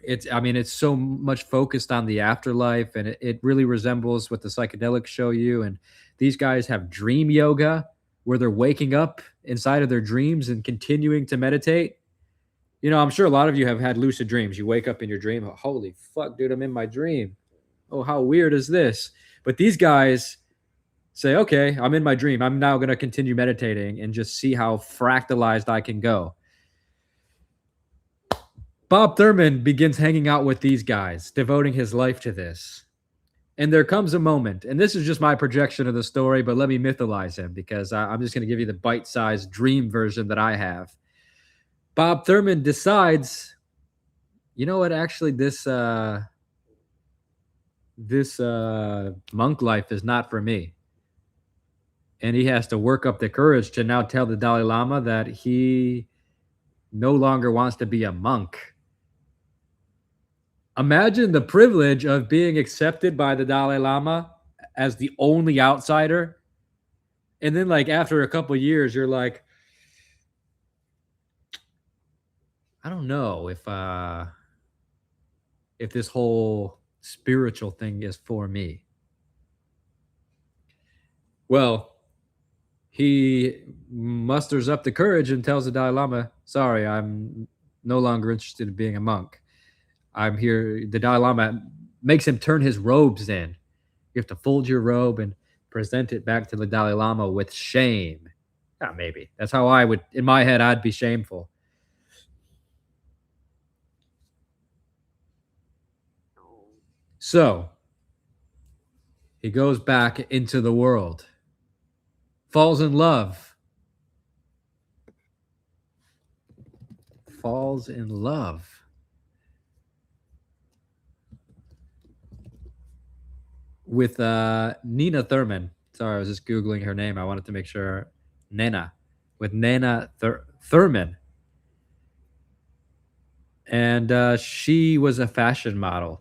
it's so much focused on the afterlife, and it really resembles what the psychedelics show you. And these guys have dream yoga where they're waking up inside of their dreams and continuing to meditate. I'm sure a lot of you have had lucid dreams. You wake up in your dream, oh, holy fuck, dude, I'm in my dream. Oh, how weird is this? But these guys say, okay, I'm in my dream. I'm now going to continue meditating and just see how fractalized I can go. Bob Thurman begins hanging out with these guys, devoting his life to this. And there comes a moment, and this is just my projection of the story, but let me mythologize him because I'm just going to give you the bite-sized dream version that I have. Bob Thurman decides, you know what, actually this monk life is not for me. And he has to work up the courage to now tell the Dalai Lama that he no longer wants to be a monk. Imagine the privilege of being accepted by the Dalai Lama as the only outsider. And then, like, after a couple years, you're like, I don't know if this whole spiritual thing is for me. Well, he musters up the courage and tells the Dalai Lama, sorry, I'm no longer interested in being a monk. I'm here. The Dalai Lama makes him turn his robes in. You have to fold your robe and present it back to the Dalai Lama with shame. Maybe. That's how I would, in my head, I'd be shameful. So he goes back into the world, falls in love with Nina Thurman. Sorry, I was just Googling her name. I wanted to make sure. Nana Thurman. And she was a fashion model.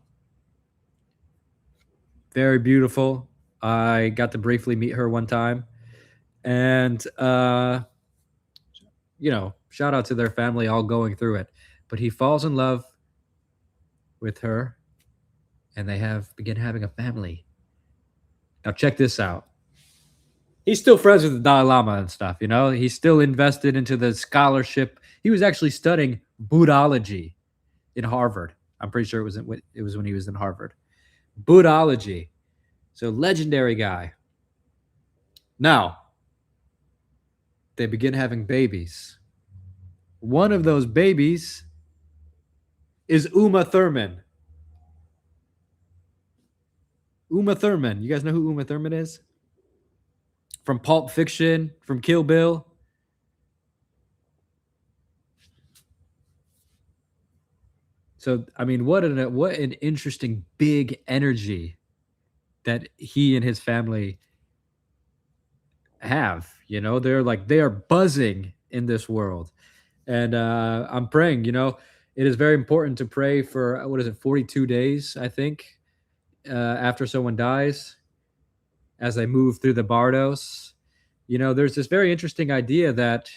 Very beautiful. I got to briefly meet her one time. And, shout out to their family all going through it. But he falls in love with her, and they begin having a family. Now, check this out. He's still friends with the Dalai Lama and stuff, He's still invested into the scholarship. He was actually studying Buddhology in Harvard. I'm pretty sure it was when he was in Harvard. Buddhology. So, legendary guy. Now, they begin having babies. One of those babies is Uma Thurman. Uma Thurman. You guys know who Uma Thurman is? From Pulp Fiction, from Kill Bill. So, I mean, what an interesting big energy that he and his family have. They are buzzing in this world. And I'm praying, it is very important to pray for, 42 days, I think, after someone dies, as they move through the bardos. There's this very interesting idea that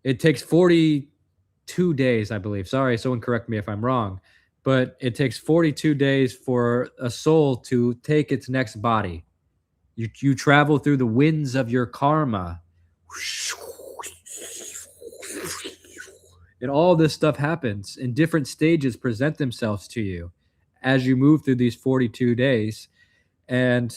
it takes 42 days, I believe. Sorry, someone correct me if I'm wrong. But it takes 42 days for a soul to take its next body. You travel through the winds of your karma. And all this stuff happens, and different stages present themselves to you as you move through these 42 days. And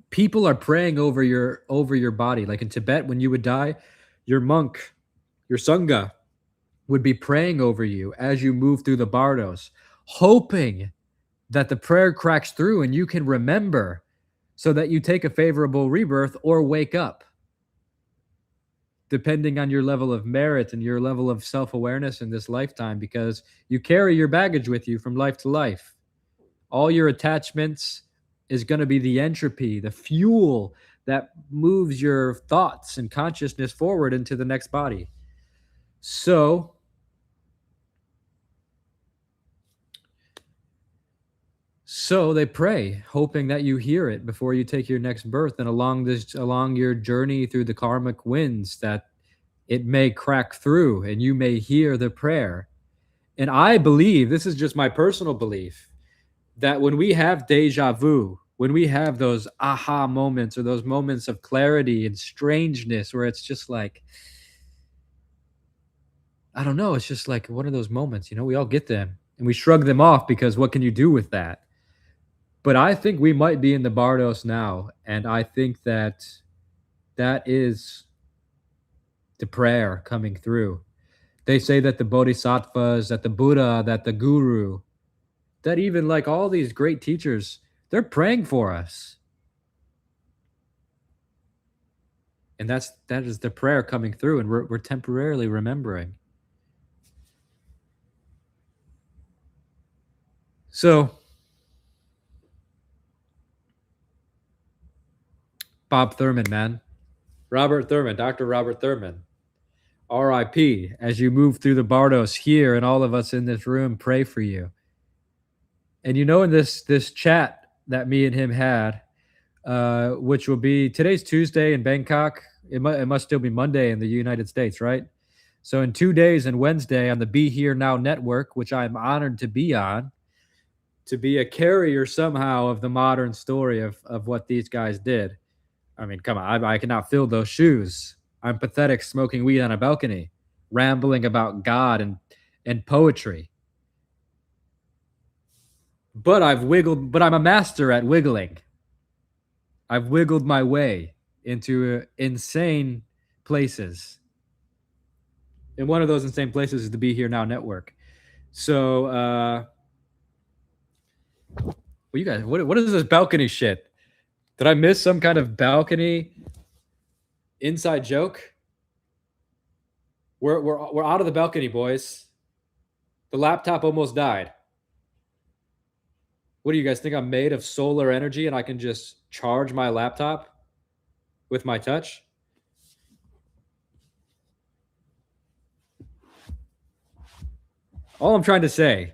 people are praying over your body. Like in Tibet, when you would die, your monk, your sangha, would be praying over you as you move through the bardos, hoping that the prayer cracks through and you can remember, so that you take a favorable rebirth or wake up, depending on your level of merit and your level of self-awareness in this lifetime, because you carry your baggage with you from life to life. All your attachments is going to be the entropy, the fuel that moves your thoughts and consciousness forward into the next body. So they pray, hoping that you hear it before you take your next birth, and along your journey through the karmic winds, that it may crack through and you may hear the prayer. And I believe, this is just my personal belief, that when we have deja vu, when we have those aha moments or those moments of clarity and strangeness where it's just like, I don't know, it's just like one of those moments, we all get them and we shrug them off because what can you do with that? But I think we might be in the Bardos now, and I think that is the prayer coming through. They say that the bodhisattvas, that the Buddha, that the guru, that even like all these great teachers, they're praying for us. And that is the prayer coming through, and we're temporarily remembering. So, Bob Thurman, man. Robert Thurman, Dr. Robert Thurman. R.I.P. As you move through the Bardos here, and all of us in this room pray for you. And in this chat that me and him had, which will be today's Tuesday in Bangkok. It must still be Monday in the United States, right? So in 2 days and Wednesday on the Be Here Now network, which I'm honored to be on, to be a carrier somehow of the modern story of what these guys did. I mean, come on, I cannot fill those shoes. I'm pathetic smoking weed on a balcony, rambling about God and poetry. But I'm a master at wiggling. I've wiggled my way into insane places. And one of those insane places is the Be Here Now network. So, well, you guys, what is this balcony shit? Did I miss some kind of balcony inside joke? We're out of the balcony, boys. The laptop almost died. What do you guys think? I'm made of solar energy and I can just charge my laptop with my touch? All I'm trying to say,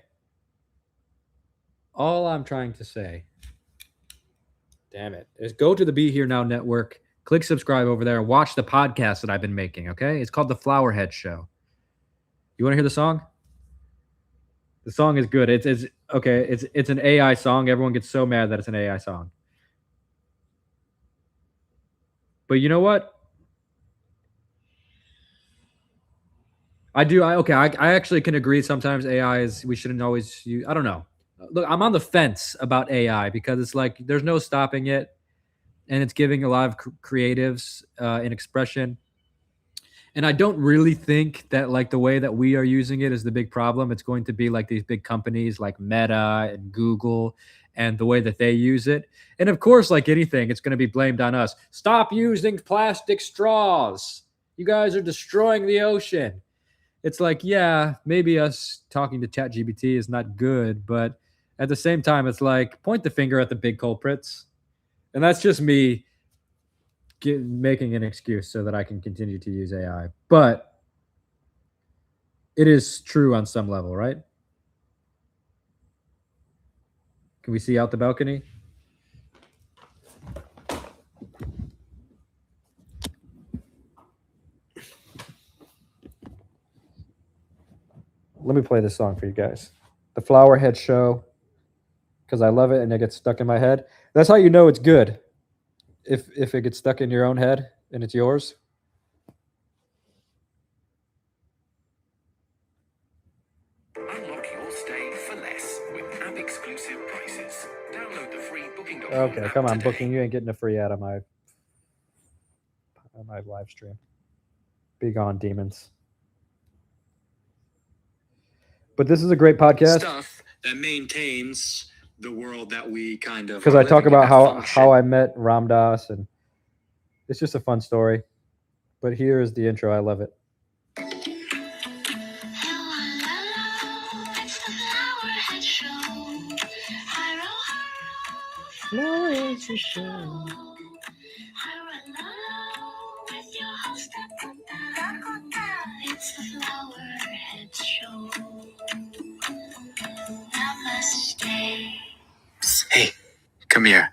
damn it, is go to the Be Here Now network, click subscribe over there, and watch the podcast that I've been making, okay? It's called The Flowerhead Show. You want to hear the song? The song is good. It's an AI song. Everyone gets so mad that it's an AI song. But you know what? I actually can agree sometimes we shouldn't always use. I don't know. Look, I'm on the fence about AI because it's like there's no stopping it, and it's giving a lot of creatives an expression. And I don't really think that like the way that we are using it is the big problem. It's going to be like these big companies like Meta and Google and the way that they use it. And of course, like anything, it's going to be blamed on us. Stop using plastic straws. You guys are destroying the ocean. It's like, yeah, maybe us talking to ChatGPT is not good, but at the same time, it's like point the finger at the big culprits. And that's just me making an excuse so that I can continue to use AI. But it is true on some level, right? Can we see out the balcony? Let me play this song for you guys. The Flowerhead Show, because I love it and it gets stuck in my head. That's how you know it's good. If it gets stuck in your own head and it's yours. Unlock your stay for less with app exclusive prices. Download the free booking.com. Okay, come on, Booking. You ain't getting a free ad on my live stream. Be gone, demons. But this is a great podcast. Stuff that maintains the world that we kind of, because I talk about how I met Ram Dass, and it's just a fun story. But here is the intro. I love it. Flowerhead Show. It's the Flowerhead Show. Namaste. Come here.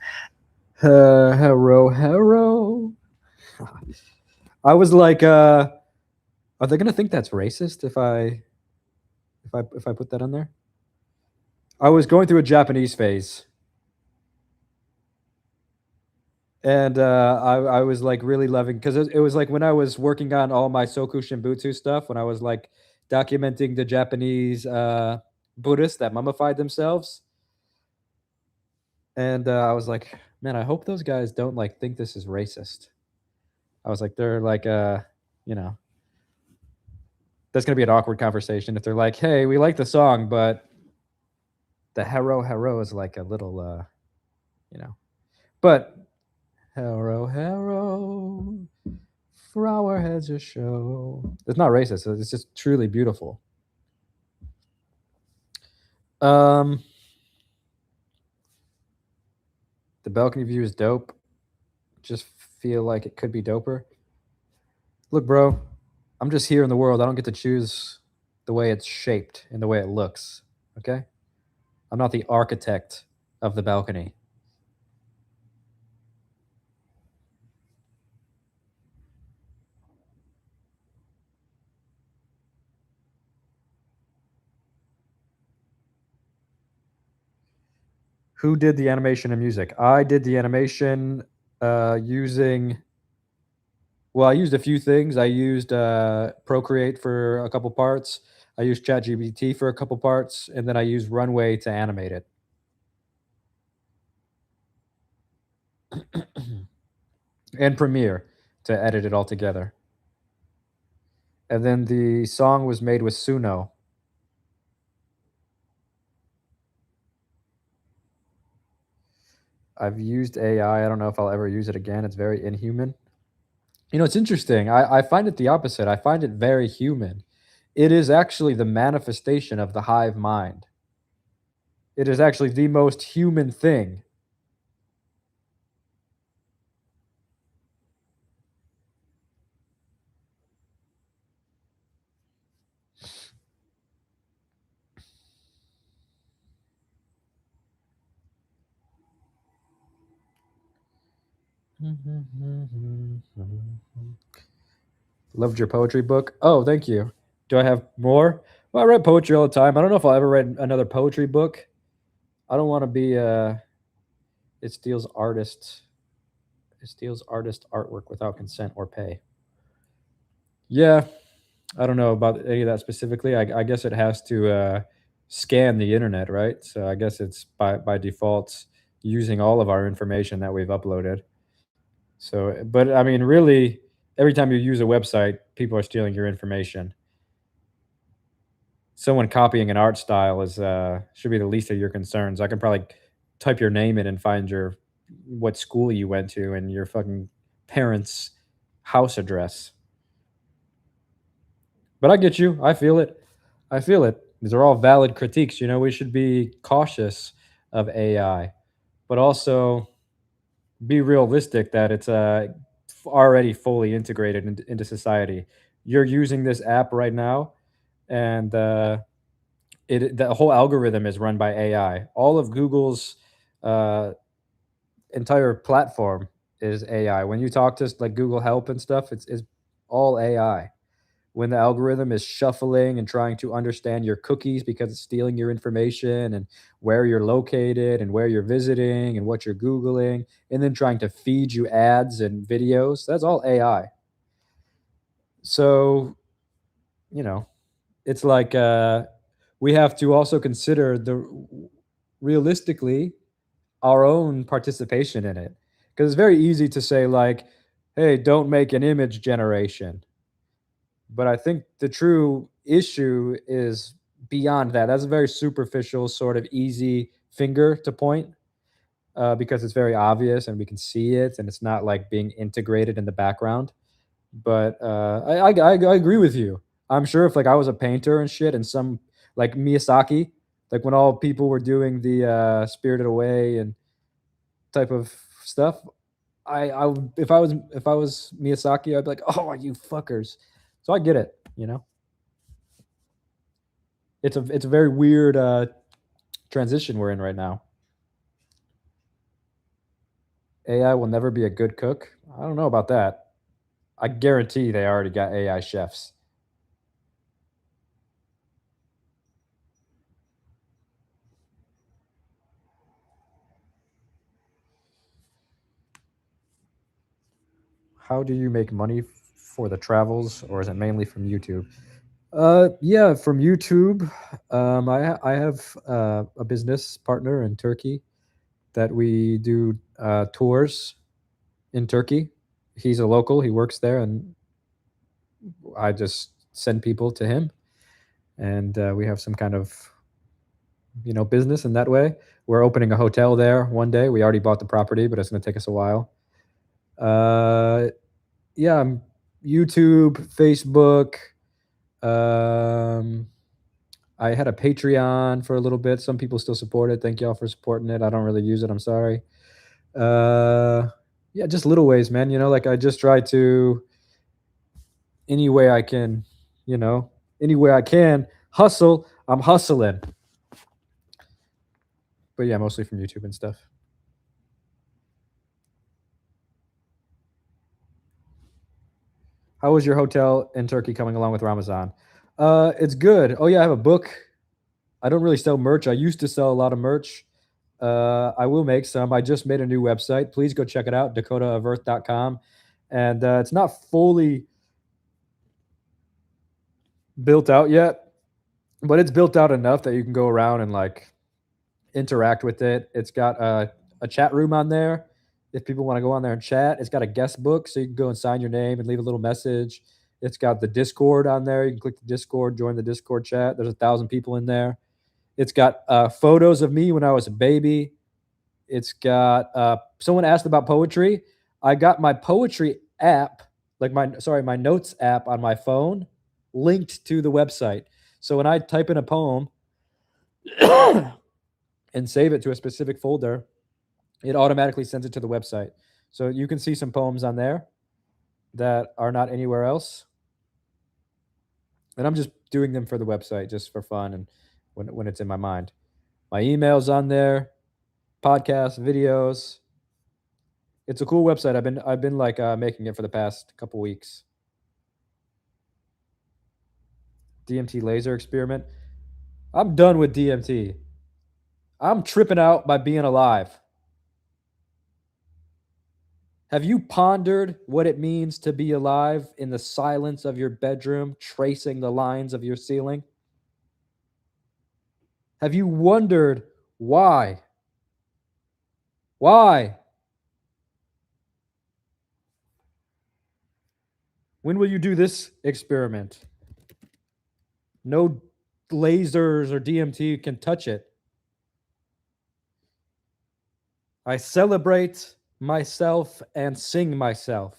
Hero. I was like, are they gonna think that's racist if I put that on there? I was going through a Japanese phase, and I was like really loving because it was like when I was working on all my Soku Shimbutsu stuff, when I was like documenting the Japanese Buddhists that mummified themselves, and I was like, man, I hope those guys don't like think this is racist. I was like, they're like, you know, that's gonna be an awkward conversation if they're like, hey, we like the song, but the hero is like a little, you know, but hero, for our heads a show. It's not racist. It's just truly beautiful. The balcony view is dope. Just feel like it could be doper. Look, bro, I'm just here in the world. I don't get to choose the way it's shaped and the way it looks. Okay? I'm not the architect of the balcony. Who did the animation and music? I did the animation using. Well, I used a few things. I used Procreate for a couple parts. I used ChatGPT for a couple parts, and then I used Runway to animate it. And Premiere to edit it all together. And then the song was made with Suno. I've used AI. I don't know if I'll ever use it again. It's very inhuman. You know, it's interesting. I find it the opposite. I find it very human. It is actually the manifestation of the hive mind. It is actually the most human thing. Loved your poetry book. Oh, thank you. Do I have more? Well, I read poetry all the time. I don't know if I'll ever read another poetry book. I don't want to be it steals artist artwork without consent or pay. Yeah, I don't know about any of that specifically. I guess it has to scan the internet, right? So I guess it's by default using all of our information that we've uploaded. So, but I mean, really, every time you use a website, people are stealing your information. Someone copying an art style is should be the least of your concerns. I can probably type your name in and find your what school you went to and your fucking parents' house address. But I get you. I feel it. I feel it. These are all valid critiques. You know, we should be cautious of AI, but also be realistic that it's already fully integrated into society. You're using this app right now, and the whole algorithm is run by AI. All of Google's uh, entire platform is AI. When you talk to like Google Help and stuff, it's all AI. When the algorithm is shuffling and trying to understand your cookies because it's stealing your information and where you're located and where you're visiting and what you're Googling, and then trying to feed you ads and videos, that's all AI. So, you know, it's like we have to also consider the realistically our own participation in it. Because it's very easy to say, like, hey, don't make an image generation. But I think the true issue is beyond that. That's a very superficial, sort of easy finger to point because it's very obvious and we can see it, and it's not like being integrated in the background. But I agree with you. I'm sure if like I was a painter and shit, and some like Miyazaki, like when all people were doing the Spirited Away and type of stuff, if I was Miyazaki, I'd be like, oh, you fuckers. So I get it, you know. It's a very weird transition we're in right now. AI will never be a good cook. I don't know about that. I guarantee they already got AI chefs. How do you make money for the travels, or is it mainly from YouTube? Yeah, from YouTube. I have a business partner in Turkey that we do tours in Turkey. He's a local. He works there, and I just send people to him, and we have some kind of business in that way. We're opening a hotel there one day. We already bought the property, but it's going to take us a while. Yeah, YouTube, Facebook. Um, I had a Patreon for a little bit. Some people still support it. Thank y'all for supporting it. I don't really use it. I'm sorry. Yeah, just little ways, man. Like I just try to any way I can, any way I can hustle. I'm hustling. But yeah, mostly from YouTube and stuff. How was your hotel in Turkey coming along with Ramazan? It's good. Oh yeah, I have a book. I don't really sell merch. I used to sell a lot of merch. I will make some. I just made a new website. Please go check it out, dakotaofearth.com. And it's not fully built out yet, but it's built out enough that you can go around and like interact with it. It's got a chat room on there if people want to go on there and chat. It's got a guest book, so you can go and sign your name and leave a little message. It's got the Discord on there. You can click the Discord, join the Discord chat. There's 1,000 people in there. It's got photos of me when I was a baby. It's got someone asked about poetry. I got my poetry app, like my notes app on my phone, linked to the website. So when I type in a poem and save it to a specific folder, it automatically sends it to the website. So you can see some poems on there that are not anywhere else. And I'm just doing them for the website, just for fun and when it's in my mind. My email's on there, podcasts, videos. It's a cool website. I've been like making it for the past couple weeks. DMT laser experiment. I'm done with DMT. I'm tripping out by being alive. Have you pondered what it means to be alive in the silence of your bedroom, tracing the lines of your ceiling? Have you wondered why? Why? When will you do this experiment? No lasers or DMT can touch it. I celebrate myself and sing myself.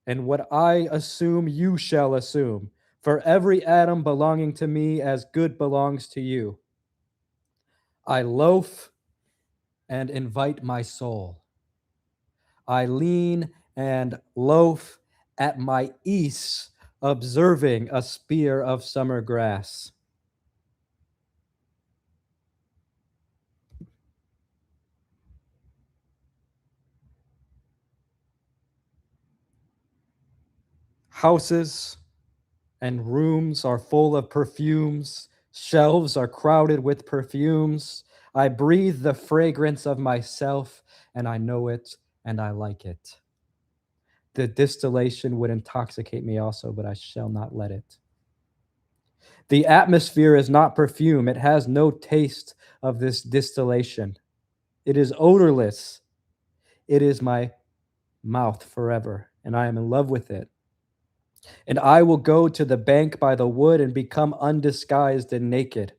And what I assume, you shall assume. For every atom belonging to me as good belongs to you. I loaf and invite my soul. I lean and loaf at my ease, observing a spear of summer grass. Houses and rooms are full of perfumes. Shelves are crowded with perfumes. I breathe the fragrance of myself, and I know it, and I like it. The distillation would intoxicate me also, but I shall not let it. The atmosphere is not perfume. It has no taste of this distillation. It is odorless. It is my mouth forever, and I am in love with it. And I will go to the bank by the wood and become undisguised and naked,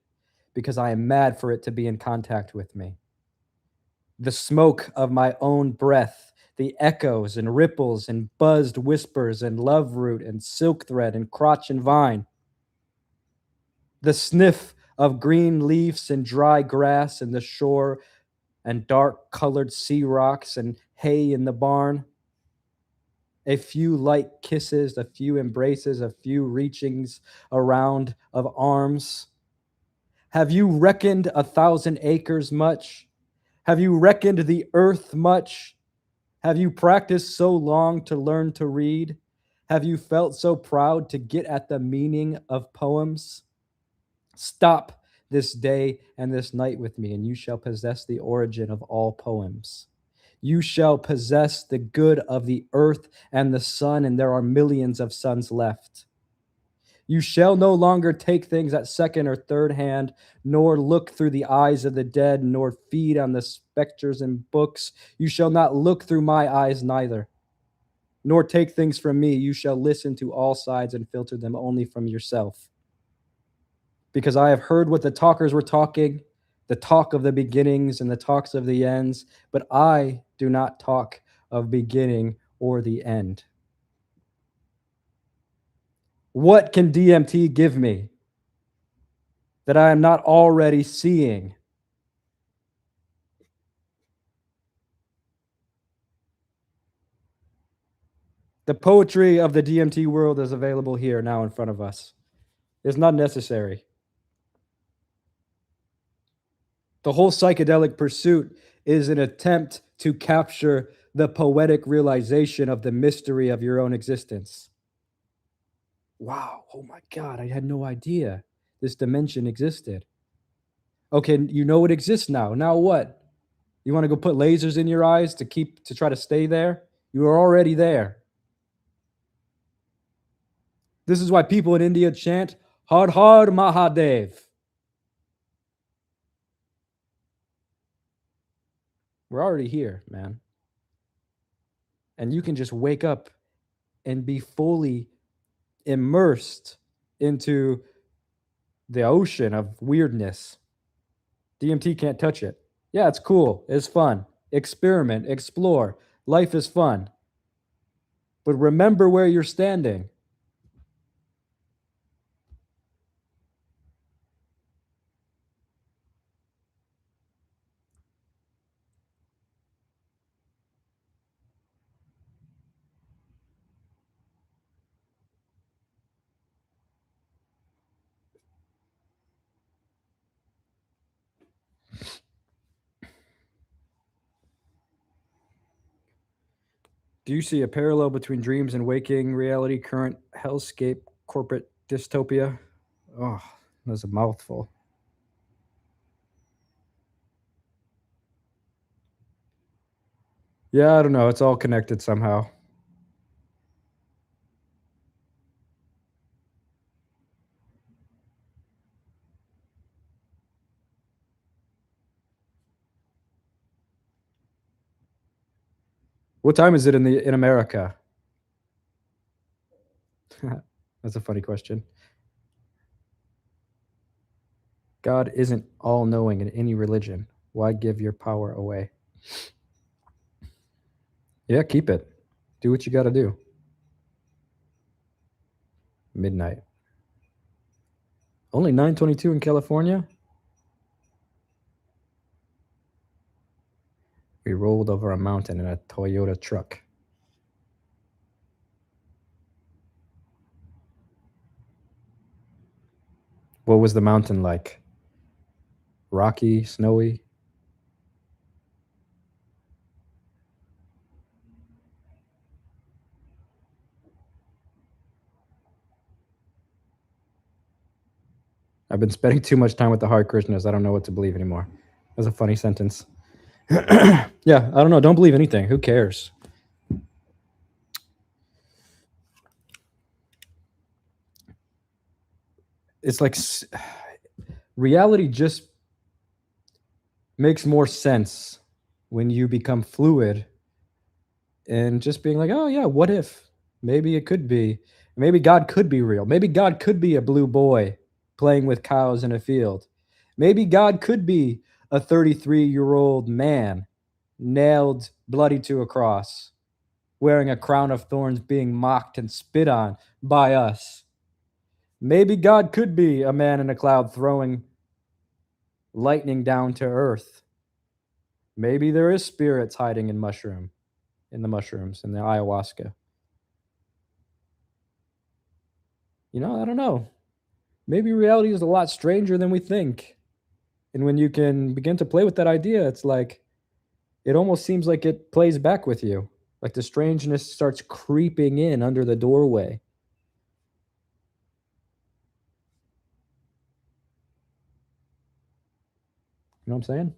because I am mad for it to be in contact with me. The smoke of my own breath, the echoes and ripples and buzzed whispers and love root and silk thread and crotch and vine. The sniff of green leaves and dry grass in the shore and dark-colored sea rocks and hay in the barn. A few light kisses, a few embraces, a few reachings around of arms. Have you reckoned 1,000 acres much? Have you reckoned the earth much? Have you practiced so long to learn to read? Have you felt so proud to get at the meaning of poems? Stop this day and this night with me, and you shall possess the origin of all poems. You shall possess the good of the earth and the sun, and there are millions of suns left. You shall no longer take things at second or third hand, nor look through the eyes of the dead, nor feed on the specters in books. You shall not look through my eyes neither, nor take things from me. You shall listen to all sides and filter them only from yourself. Because I have heard what the talkers were talking, the talk of the beginnings and the talks of the ends, but I do not talk of beginning or the end. What can DMT give me that I am not already seeing? The poetry of the DMT world is available here now in front of us. It's not necessary. The whole psychedelic pursuit is an attempt to capture the poetic realization of the mystery of your own existence. Wow, oh my God, I had no idea this dimension existed. Okay, you know it exists now. Now what? You want to go put lasers in your eyes to try to stay there? You are already there. This is why people in India chant Har Har Mahadev. We're already here, man. And you can just wake up and be fully immersed into the ocean of weirdness. DMT can't touch it. Yeah, it's cool. It's fun. Experiment, explore. Life is fun. But remember where you're standing. Do you see a parallel between dreams and waking reality, current hellscape, corporate dystopia? Oh, that's a mouthful. Yeah, I don't know. It's all connected somehow. What time is it in America? That's a funny question. God isn't all-knowing in any religion. Why give your power away? Yeah, keep it. Do what you got to do. Midnight. Only 9:22 in California? We rolled over a mountain in a Toyota truck. What was the mountain like? Rocky, snowy? I've been spending too much time with the Hare Krishnas. I don't know what to believe anymore. That's a funny sentence. Yeah, I don't know. Don't believe anything. Who cares? It's like reality just makes more sense when you become fluid and just being like, oh, yeah, what if? Maybe it could be. Maybe God could be real. Maybe God could be a blue boy playing with cows in a field. Maybe God could be a 33-year-old man nailed bloody to a cross, wearing a crown of thorns, being mocked and spit on by us. Maybe God could be a man in a cloud throwing lightning down to earth. Maybe there is spirits hiding in the mushrooms, in the ayahuasca. You know, I don't know. Maybe reality is a lot stranger than we think. And when you can begin to play with that idea, it's like, it almost seems like it plays back with you. Like the strangeness starts creeping in under the doorway. You know what I'm saying?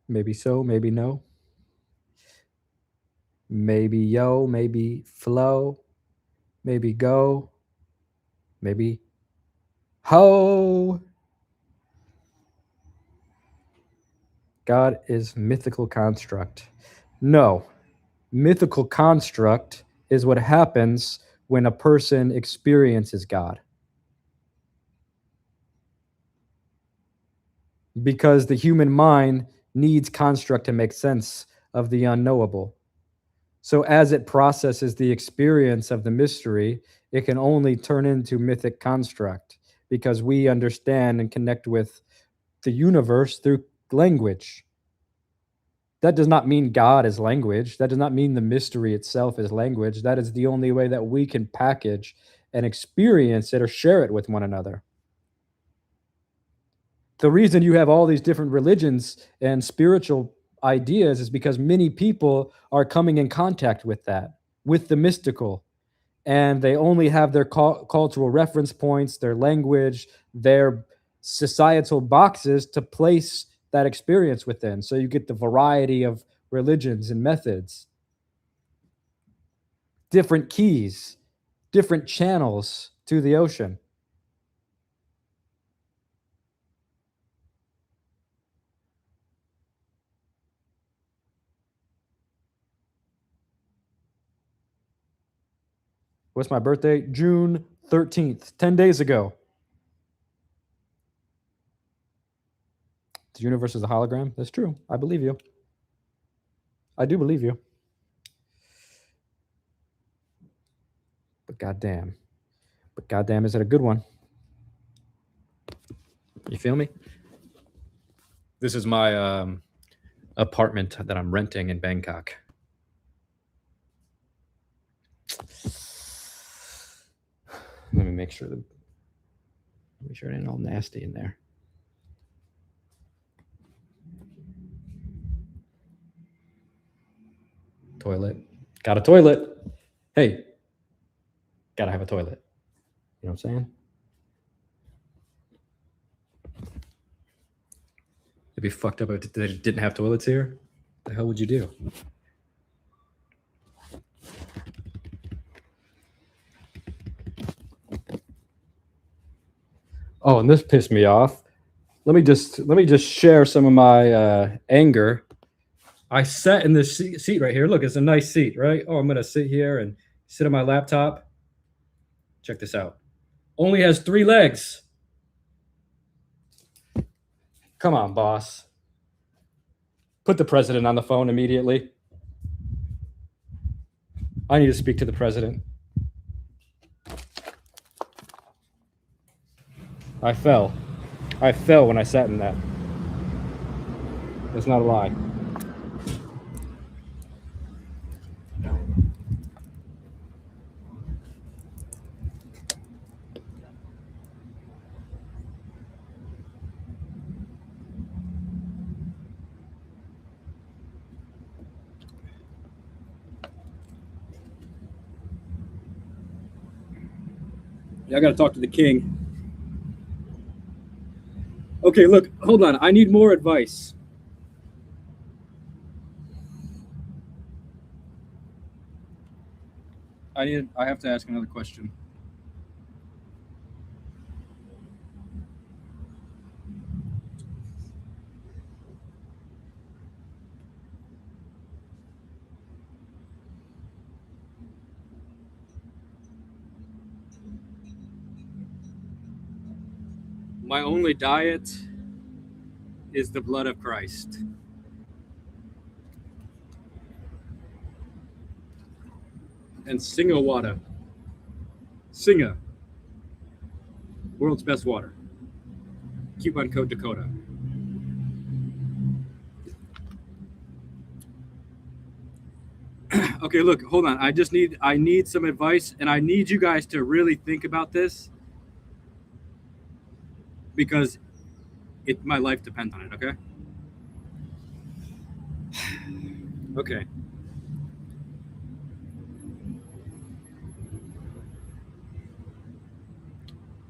Maybe so, maybe no. Maybe yo, maybe flow, maybe go, maybe ho. God is mythical construct. No, mythical construct is what happens when a person experiences God. Because the human mind needs construct to make sense of the unknowable. So as it processes the experience of the mystery, it can only turn into mythic construct because we understand and connect with the universe through language. That does not mean God is language. That does not mean the mystery itself is language. That is the only way that we can package and experience it or share it with one another. The reason you have all these different religions and spiritual ideas is because many people are coming in contact with that, with the mystical, and they only have their cultural reference points, their language, their societal boxes to place that experience within. So you get the variety of religions and methods, different keys, different channels to the ocean. What's my birthday? June 13th, 10 days ago. The universe is a hologram. That's true. I believe you. I do believe you. But goddamn. But goddamn, is it a good one? You feel me? This is my apartment that I'm renting in Bangkok. Let me make sure it ain't all nasty in there. Toilet. Got a toilet. Hey, gotta have a toilet. You know what I'm saying? It'd be fucked up if they didn't have toilets here. The hell would you do? Oh, and this pissed me off. Let me just share some of my anger. I sat in this seat right here. Look, it's a nice seat, right? Oh, I'm gonna sit here and sit on my laptop. Check this out. Only has 3 legs. Come on, boss. Put the president on the phone immediately. I need to speak to the president. I fell. I fell when I sat in that. That's not a lie. I gotta talk to the king. Okay, look, hold on. I need more advice. I have to ask another question. My only diet is the blood of Christ. And Singa water. Singa. World's best water. Coupon code Dakota. Okay, look, hold on. I need some advice, and I need you guys to really think about this because my life depends on it. Okay. Okay.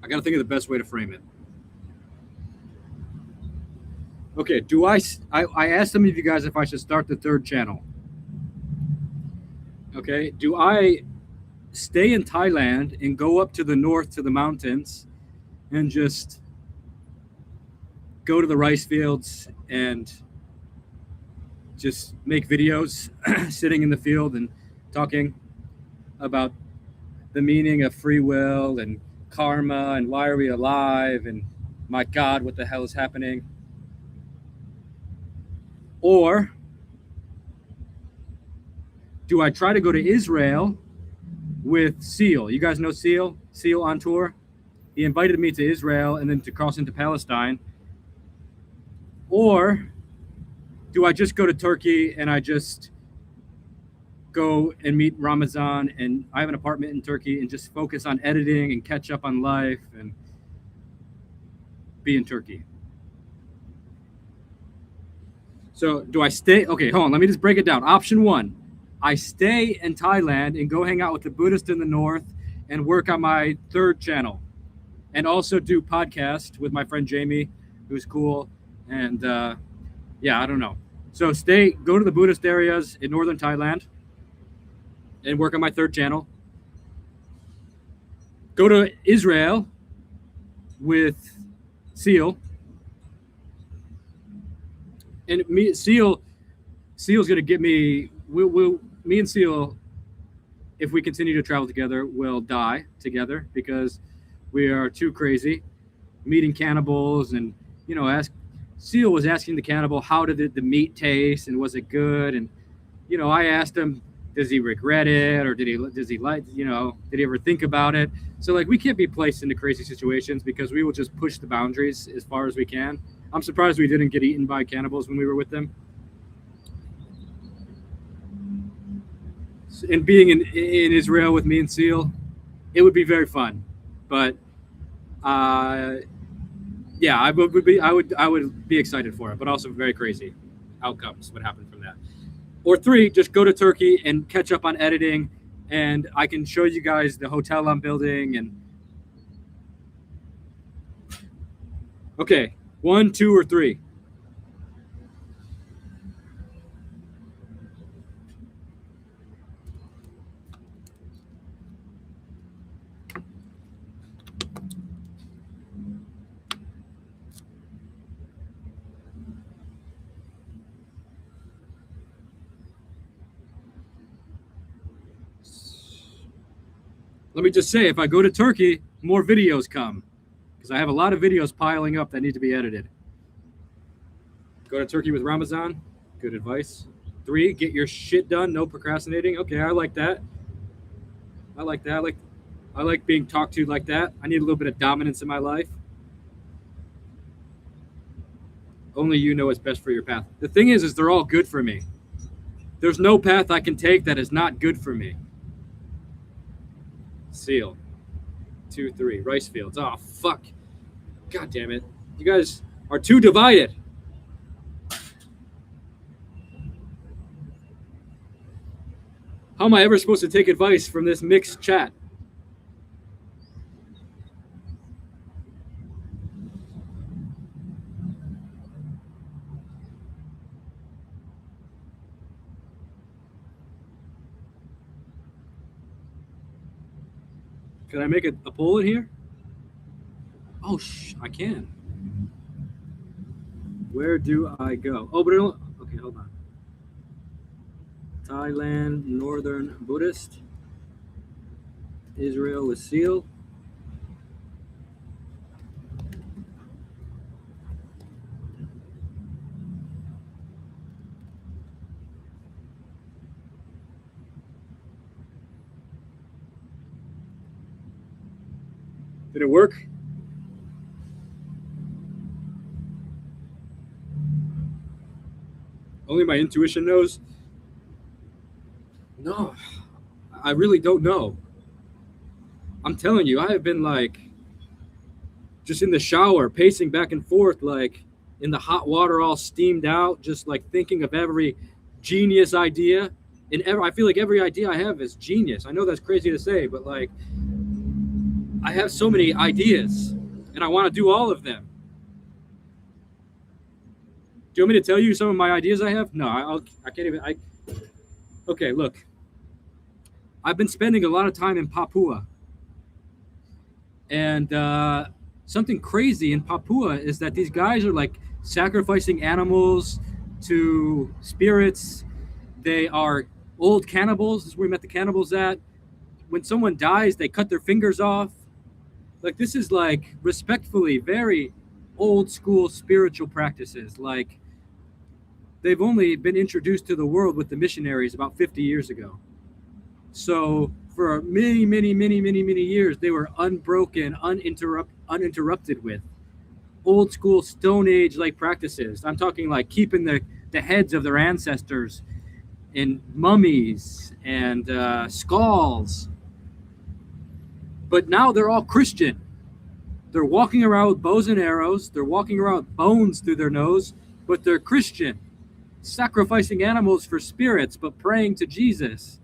I got to think of the best way to frame it. Okay, I asked some of you guys if I should start the third channel. Okay, do I stay in Thailand and go up to the north to the mountains and just go to the rice fields and just make videos sitting in the field and talking about the meaning of free will and karma and why are we alive and my God, what the hell is happening? Or do I try to go to Israel with Seal? You guys know Seal? Seal on tour? He invited me to Israel and then to cross into Palestine. Or do I just go to Turkey and I just go and meet Ramazan and I have an apartment in Turkey and just focus on editing and catch up on life and be in Turkey? So do I stay? Okay, hold on. Let me just break it down. Option one, I stay in Thailand and go hang out with the Buddhists in the north and work on my third channel and also do podcast with my friend Jamie, who's cool. And yeah, I don't know. So go to the Buddhist areas in northern Thailand and work on my third channel. Go to Israel with Seal. And Seal's gonna get me. Me and Seal, if we continue to travel together, will die together because we are too crazy. Meeting cannibals and Seal was asking the cannibal how did the meat taste and was it good, and I asked him, does he regret it or does he like did he ever think about it? So like we can't be placed into crazy situations because we will just push the boundaries as far as we can. I'm surprised we didn't get eaten by cannibals when we were with them. And being in Israel with me and Seal, it would be very fun. But yeah, I would be excited for it, but also very crazy outcomes would happen from that. Or three, just go to Turkey and catch up on editing, and I can show you guys the hotel I'm building. And okay, 1, 2, or 3. Let me just say, if I go to Turkey, more videos come because I have a lot of videos piling up that need to be edited. Go to Turkey with Ramazan. Good advice. 3, get your shit done. No procrastinating. Okay, I like that. I like that. I like being talked to like that. I need a little bit of dominance in my life. Only you know what's best for your path. The thing is they're all good for me. There's no path I can take that is not good for me. Seal. 2, 3. Rice fields. Oh, fuck. God damn it. You guys are too divided. How am I ever supposed to take advice from this mixed chat? Can I make a poll in here? Oh, I can. Where do I go? Oh, but it don't. Okay, hold on. Thailand, Northern Buddhist. Israel with Seal. Did it work? Only my intuition knows. No. I really don't know. I'm telling you, I have been like just in the shower, pacing back and forth, like in the hot water, all steamed out, just like thinking of every genius idea. I feel like every idea I have is genius. I know that's crazy to say, but like I have so many ideas, and I want to do all of them. Do you want me to tell you some of my ideas I have? No, I can't even. Okay, look. I've been spending a lot of time in Papua, and something crazy in Papua is that these guys are like sacrificing animals to spirits. They are old cannibals. This is where we met the cannibals at. When someone dies, they cut their fingers off. Like, this is like respectfully very old school spiritual practices. Like, they've only been introduced to the world with the missionaries about 50 years ago. So for many, many, many, many, many years, they were unbroken, uninterrupted with old school Stone Age like practices. I'm talking like keeping the heads of their ancestors in mummies and skulls. But now they're all Christian. They're walking around with bows and arrows. They're walking around with bones through their nose, but they're Christian, sacrificing animals for spirits, but praying to Jesus.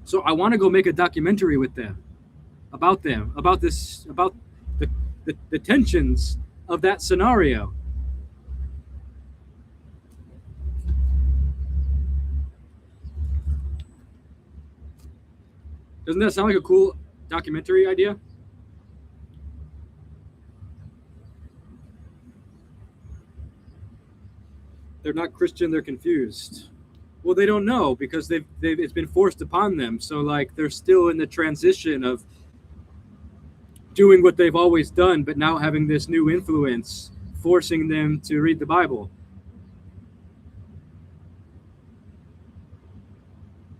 So I want to go make a documentary with them, about the tensions of that scenario. Doesn't that sound like a cool documentary idea? They're not Christian, they're confused. Well, they don't know because they've it's been forced upon them. So like they're still in the transition of doing what they've always done, but now having this new influence forcing them to read the Bible.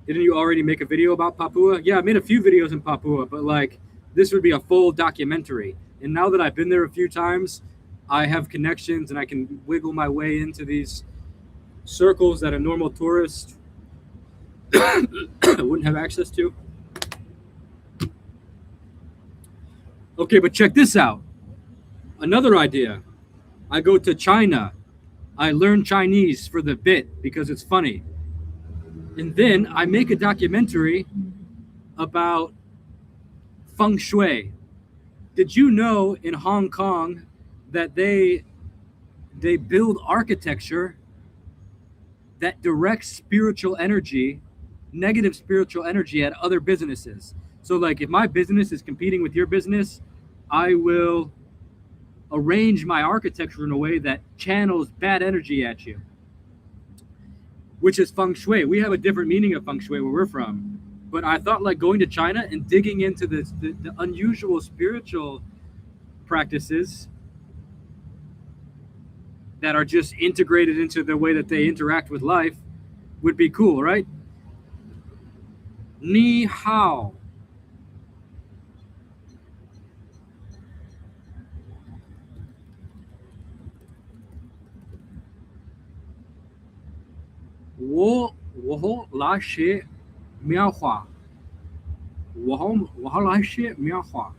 Didn't you already make a video about Papua? Yeah, I made a few videos in Papua, but like this would be a full documentary. And now that I've been there a few times, I have connections and I can wiggle my way into these circles that a normal tourist wouldn't have access to. Okay, but check this out. Another idea. I go to China. I learn Chinese for the bit because it's funny. And then I make a documentary about feng shui. Did you know in Hong Kong that they build architecture that directs spiritual energy, negative spiritual energy at other businesses? So like if my business is competing with your business, I will arrange my architecture in a way that channels bad energy at you, which is feng shui. We have a different meaning of feng shui where we're from. But I thought like going to China and digging into the unusual spiritual practices that are just integrated into the way that they interact with life would be cool, right? Ni hao. wo la she miao hua. wo la she miao hua.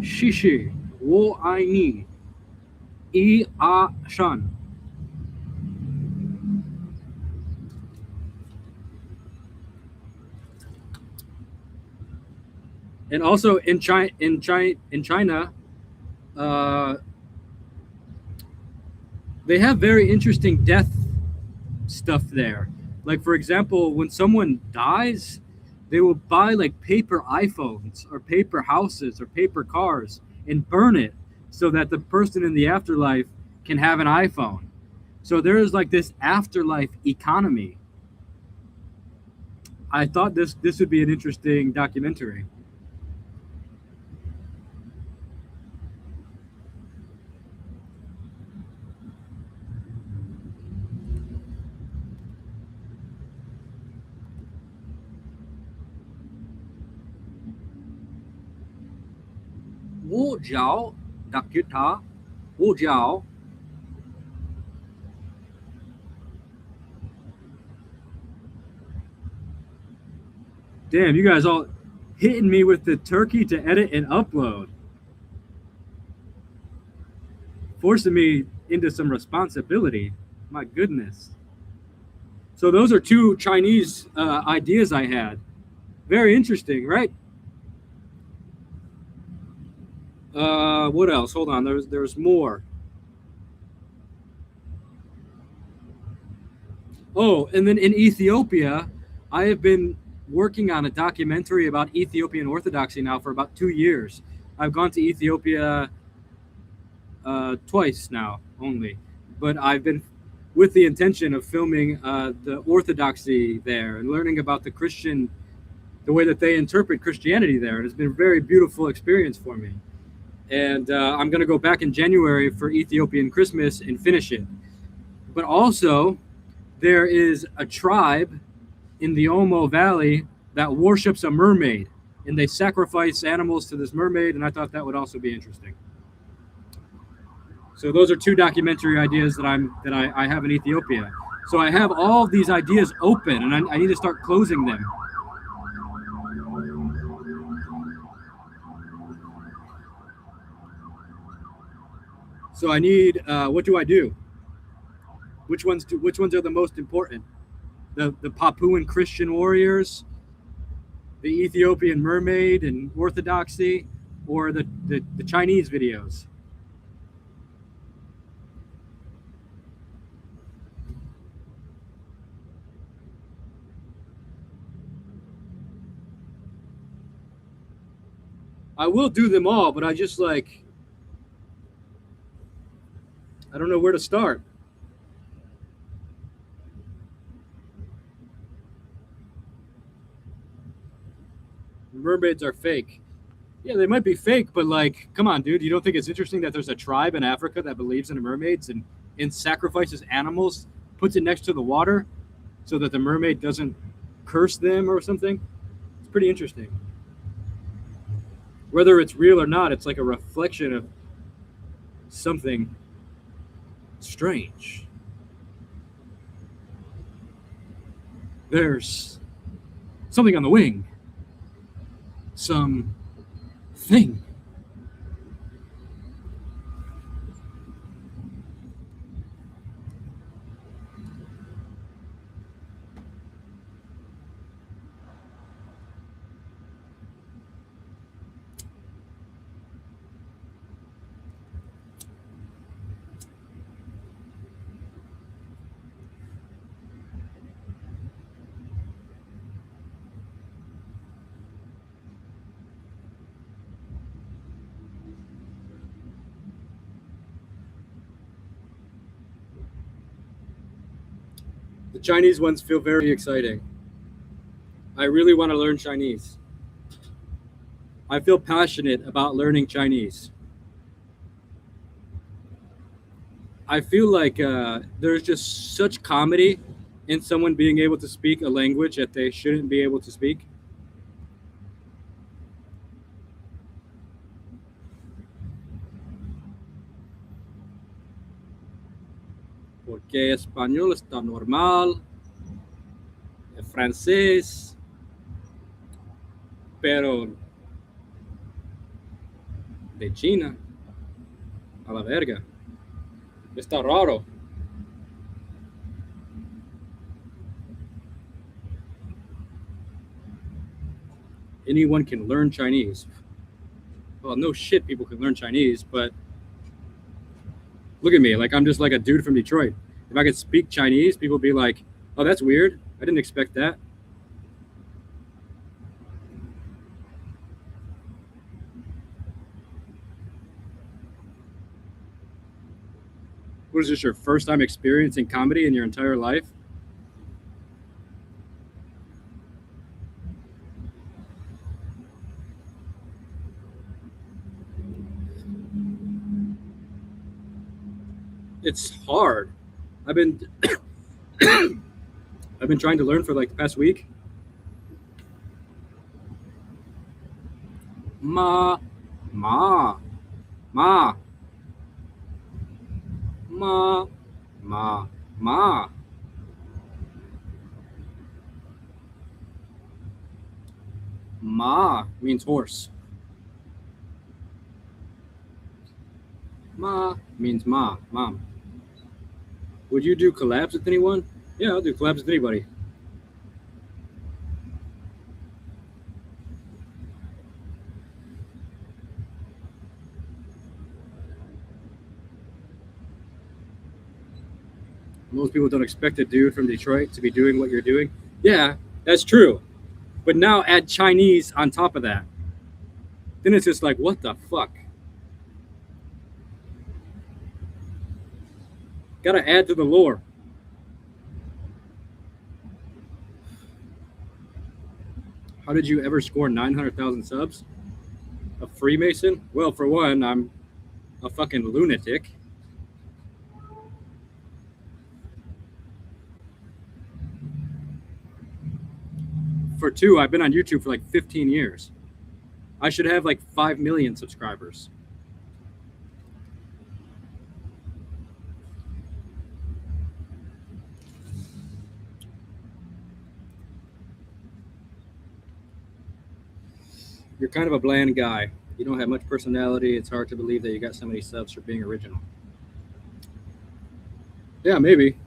Shishi wo ai ni I a shan. And also in China, they have very interesting death stuff there. Like for example, when someone dies, they will buy like paper iPhones or paper houses or paper cars and burn it so that the person in the afterlife can have an iPhone. So there is like this afterlife economy. I thought this would be an interesting documentary. Wo jiao đặc kiết thá. Wo jiao. Damn, you guys all hitting me with the turkey to edit and upload. Forcing me into some responsibility. My goodness. So those are two Chinese ideas I had. Very interesting, right? What else? Hold on. There's more. Oh, and then in Ethiopia, I have been working on a documentary about Ethiopian Orthodoxy now for about 2 years. I've gone to Ethiopia twice now only, but I've been with the intention of filming the Orthodoxy there and learning about the way that they interpret Christianity there. And it's been a very beautiful experience for me. And I'm going to go back in January for Ethiopian Christmas and finish it. But also, there is a tribe in the Omo Valley that worships a mermaid, and they sacrifice animals to this mermaid, and I thought that would also be interesting. So those are two documentary ideas that I have in Ethiopia. So I have all of these ideas open, and I need to start closing them. So I need, what do I do? Which ones are the most important? The Papuan Christian warriors, the Ethiopian mermaid and Orthodoxy, or the Chinese videos? I will do them all, but I just I don't know where to start. Mermaids are fake. Yeah, they might be fake, but come on, dude. You don't think it's interesting that there's a tribe in Africa that believes in mermaids and sacrifices animals, puts it next to the water so that the mermaid doesn't curse them or something? It's pretty interesting. Whether it's real or not, it's like a reflection of something strange. There's something on the wing. Some thing. The Chinese ones feel very exciting. I really want to learn Chinese. I feel passionate about learning Chinese. I feel like there's just such comedy in someone being able to speak a language that they shouldn't be able to speak. Porque español está normal, francés, pero de China a la verga. Está raro. Anyone can learn Chinese. Well, no shit, people can learn Chinese, but look at me, I'm just like a dude from Detroit. If I could speak Chinese, people would be like, oh, that's weird. I didn't expect that. What is this, your first time experiencing comedy in your entire life? It's hard. I've been I've been trying to learn for the past week. Ma, ma, ma, ma, ma, ma. Ma means horse. Ma means mom. Would you do collabs with anyone? Yeah, I'll do collabs with anybody. Most people don't expect a dude from Detroit to be doing what you're doing. Yeah, that's true. But now add Chinese on top of that. Then it's just like, what the fuck? Gotta add to the lore. How did you ever score 900,000 subs? A Freemason? Well, for one, I'm a fucking lunatic. For two, I've been on YouTube for like 15 years. I should have like 5 million subscribers. You're kind of a bland guy. You don't have much personality. It's hard to believe that you got so many subs for being original. Yeah, maybe.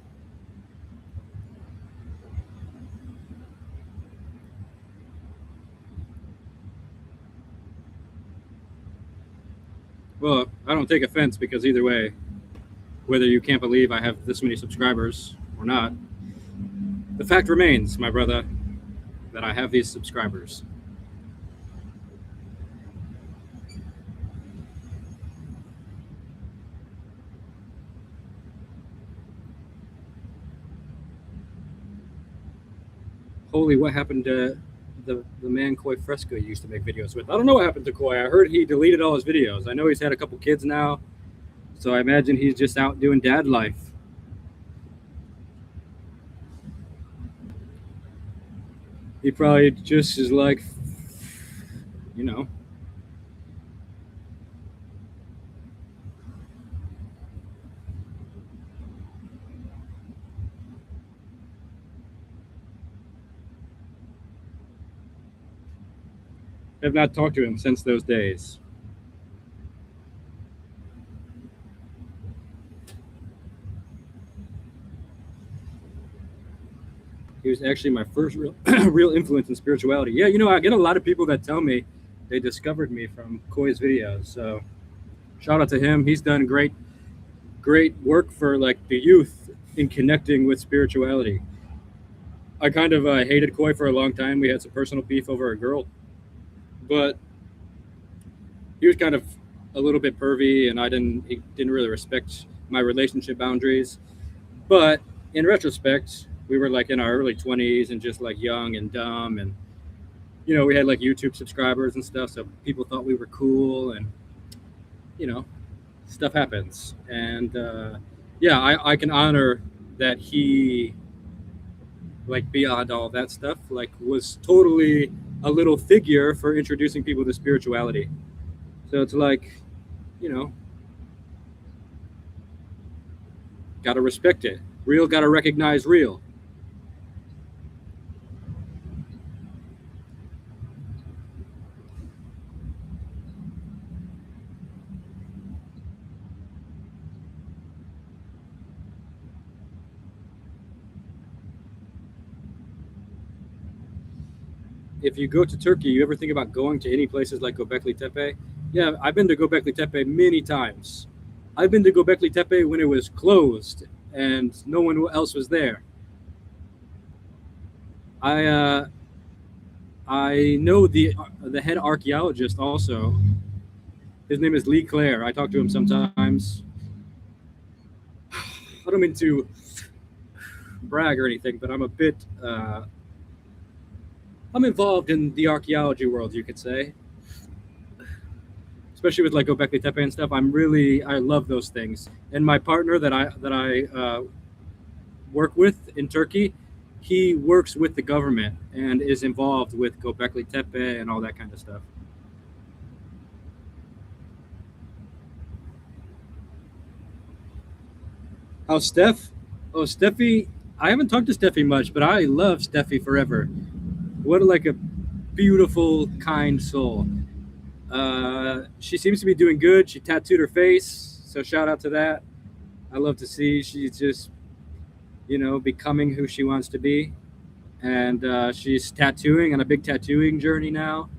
Well, I don't take offense because either way, whether you can't believe I have this many subscribers or not, the fact remains, my brother, that I have these subscribers. Holy, what happened to the man Koi Fresco used to make videos with? I don't know what happened to Koi. I heard he deleted all his videos. I know he's had a couple kids now, so I imagine he's just out doing dad life. He probably just is like, you know. Have not talked to him since those days. He was actually my first real influence in spirituality. Yeah, you know, I get a lot of people that tell me they discovered me from Koi's videos. So shout out to him. He's done great work for like the youth in connecting with spirituality. I kind of hated Koi for a long time. We had some personal beef over a girl, but he was kind of a little bit pervy, and he didn't really respect my relationship boundaries. But in retrospect, we were like in our early 20s and just like young and dumb, and you know, we had like YouTube subscribers and stuff, so people thought we were cool, and you know, stuff happens. And yeah, I can honor that he, like, beyond all that stuff, like, was totally a little figure for introducing people to spirituality. So it's like, you know, gotta respect it. Real gotta recognize real. If you go to Turkey, you ever think about going to any places like Göbekli Tepe? Yeah, I've been to Göbekli Tepe many times. I've been to Göbekli Tepe when it was closed and no one else was there. I know the head archaeologist also. His name is Lee Clare. I talk to him sometimes. I don't mean to brag or anything, but I'm a bit I'm involved in the archaeology world, you could say. Especially with like Göbekli Tepe and stuff. I love those things. And my partner that I work with in Turkey, he works with the government and is involved with Göbekli Tepe and all that kind of stuff. Oh, Steph? Oh, Steffi. I haven't talked to Steffi much, but I love Steffi forever. What like a beautiful, kind soul. She seems to be doing good. She tattooed her face, so shout out to that. I love to see she's just, becoming who she wants to be. And she's tattooing on a big tattooing journey now.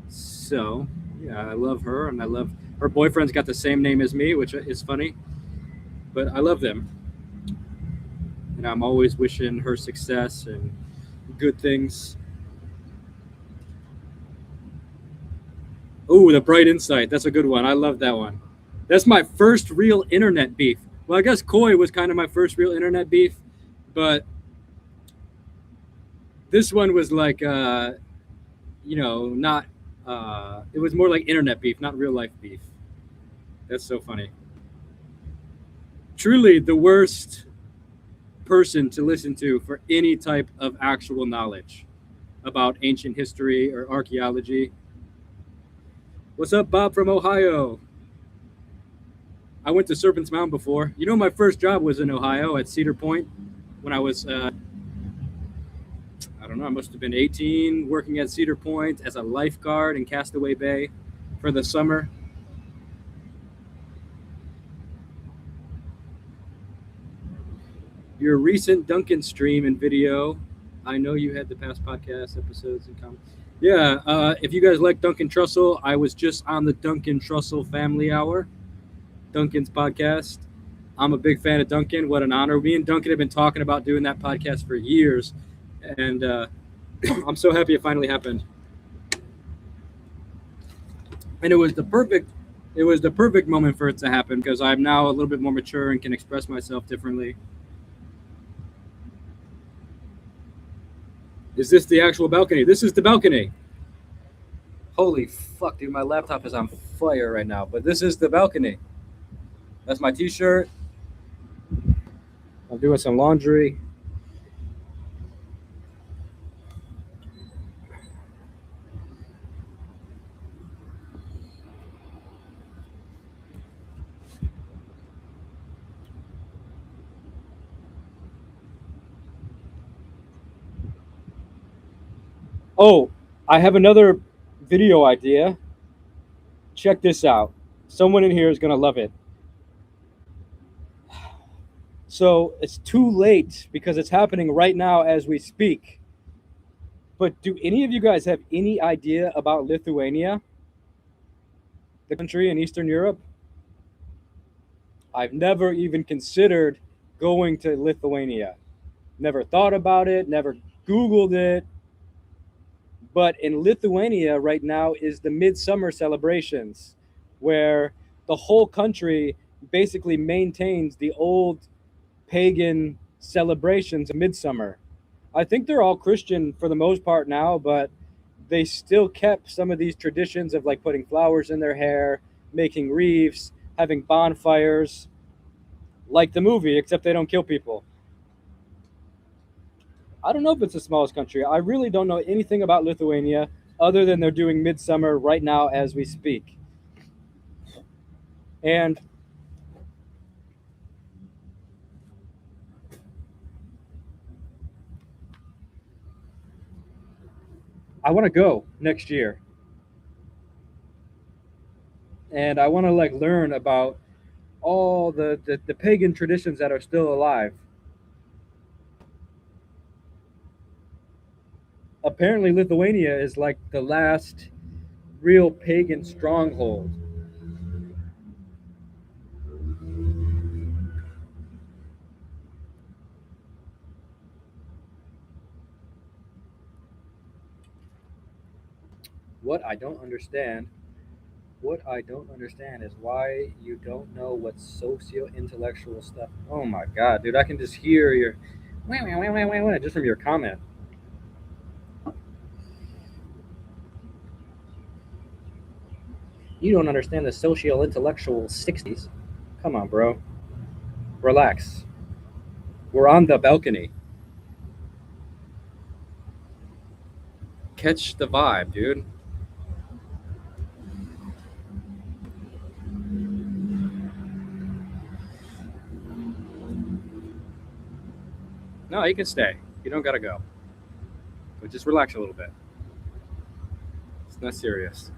So, yeah, I love her, and I love her boyfriend's got the same name as me, which is funny. But I love them. And I'm always wishing her success and good things. Oh, the Bright Insight. That's a good one. I love that one. That's my first real internet beef. Well, I guess Koi was kind of my first real internet beef, but this one was like, not, it was more like internet beef, not real life beef. That's so funny. Truly the worst person to listen to for any type of actual knowledge about ancient history or archaeology. What's up, Bob from Ohio? I went to Serpents Mound before. My first job was in Ohio at Cedar Point when I was, I don't know, I must have been 18, working at Cedar Point as a lifeguard in Castaway Bay for the summer. Your recent Duncan stream and video, I know you had the past podcast episodes and comments. Yeah, if you guys like Duncan Trussell, I was just on the Duncan Trussell Family Hour, Duncan's podcast. I'm a big fan of Duncan. What an honor. Me and Duncan have been talking about doing that podcast for years, and I'm so happy it finally happened. And it was the perfect moment for it to happen because I'm now a little bit more mature and can express myself differently. Is this the actual balcony? This is the balcony. Holy fuck, dude, my laptop is on fire right now, but this is the balcony. That's my t-shirt. I'm doing some laundry. Oh, I have another video idea. Check this out. Someone in here is going to love it. So it's too late because it's happening right now as we speak. But do any of you guys have any idea about Lithuania? The country in Eastern Europe? I've never even considered going to Lithuania. Never thought about it, never Googled it. But in Lithuania right now is the midsummer celebrations, where the whole country basically maintains the old pagan celebrations of midsummer. I think they're all Christian for the most part now, but they still kept some of these traditions of like putting flowers in their hair, making wreaths, having bonfires, like the movie, except they don't kill people. I don't know if it's the smallest country. I really don't know anything about Lithuania other than they're doing midsummer right now as we speak. And I want to go next year. And I want to like learn about all the pagan traditions that are still alive. Apparently Lithuania is like the last real pagan stronghold. What I don't understand is why you don't know what socio-intellectual stuff. Oh my god, dude, I can just hear your just from your comment. You don't understand the socio-intellectual 60s. Come on, bro. Relax. We're on the balcony. Catch the vibe, dude. No, you can stay. You don't gotta go. But just relax a little bit. Not serious.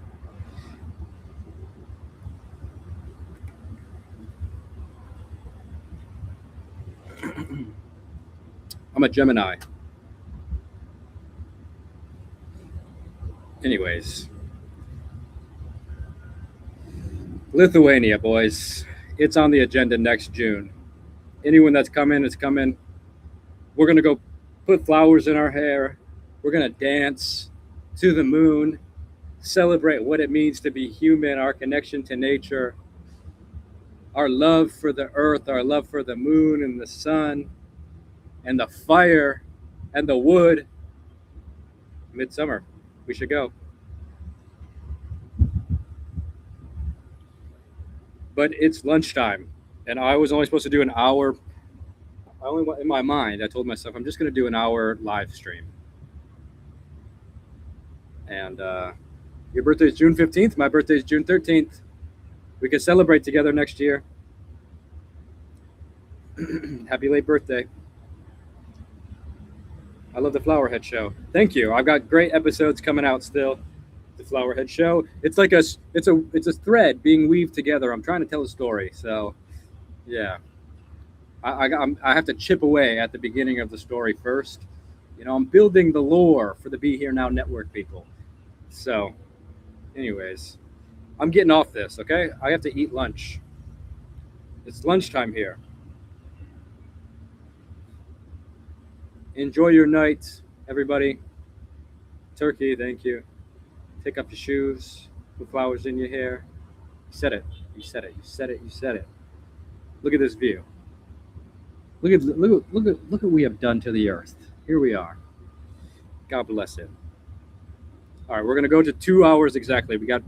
I'm a Gemini. Anyways, Lithuania, boys. It's on the agenda next June. Anyone that's coming is coming. We're going to go put flowers in our hair. We're going to dance to the moon, celebrate what it means to be human, our connection to nature, our love for the earth, our love for the moon and the sun and the fire and the wood. Midsummer. We should go. But it's lunchtime, and I was only supposed to do an hour. In my mind, I told myself I'm just going to do an hour live stream. And your birthday is June 15th. My birthday is June 13th. We can celebrate together next year. Happy late birthday. I love the Flowerhead Show. Thank you. I've got great episodes coming out still. The Flowerhead Show. It's like it's a thread being weaved together. I'm trying to tell a story. So, yeah. I have to chip away at the beginning of the story first. You know, I'm building the lore for the Be Here Now Network people. So, anyways, I'm getting off this, okay? I have to eat lunch. It's lunchtime here. Enjoy your night, everybody. Turkey, thank you. Take off your shoes. Put flowers in your hair. You said it. You said it. You said it. You said it. Look at this view. Look at what we have done to the earth. Here we are. God bless it. All right, we're gonna go to 2 hours exactly. We got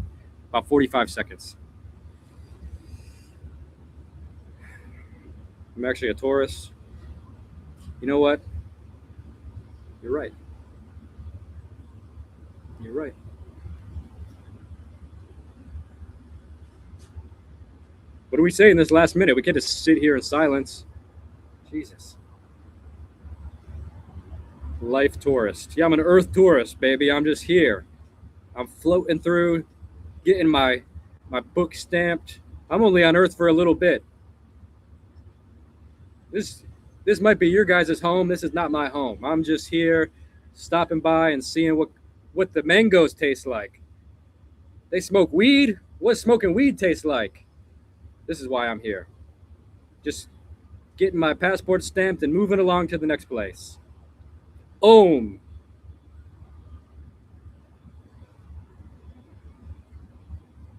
about 45 seconds. I'm actually a Taurus. You know what? You're right. You're right. What do we say in this last minute? We can't just sit here in silence. Jesus. Life tourist. Yeah, I'm an earth tourist, baby. I'm just here. I'm floating through, getting my book stamped. I'm only on earth for a little bit. This might be your guys' home. This is not my home. I'm just here stopping by and seeing what the mangoes taste like. They smoke weed? What smoking weed tastes like? This is why I'm here. Just getting my passport stamped and moving along to the next place. Om.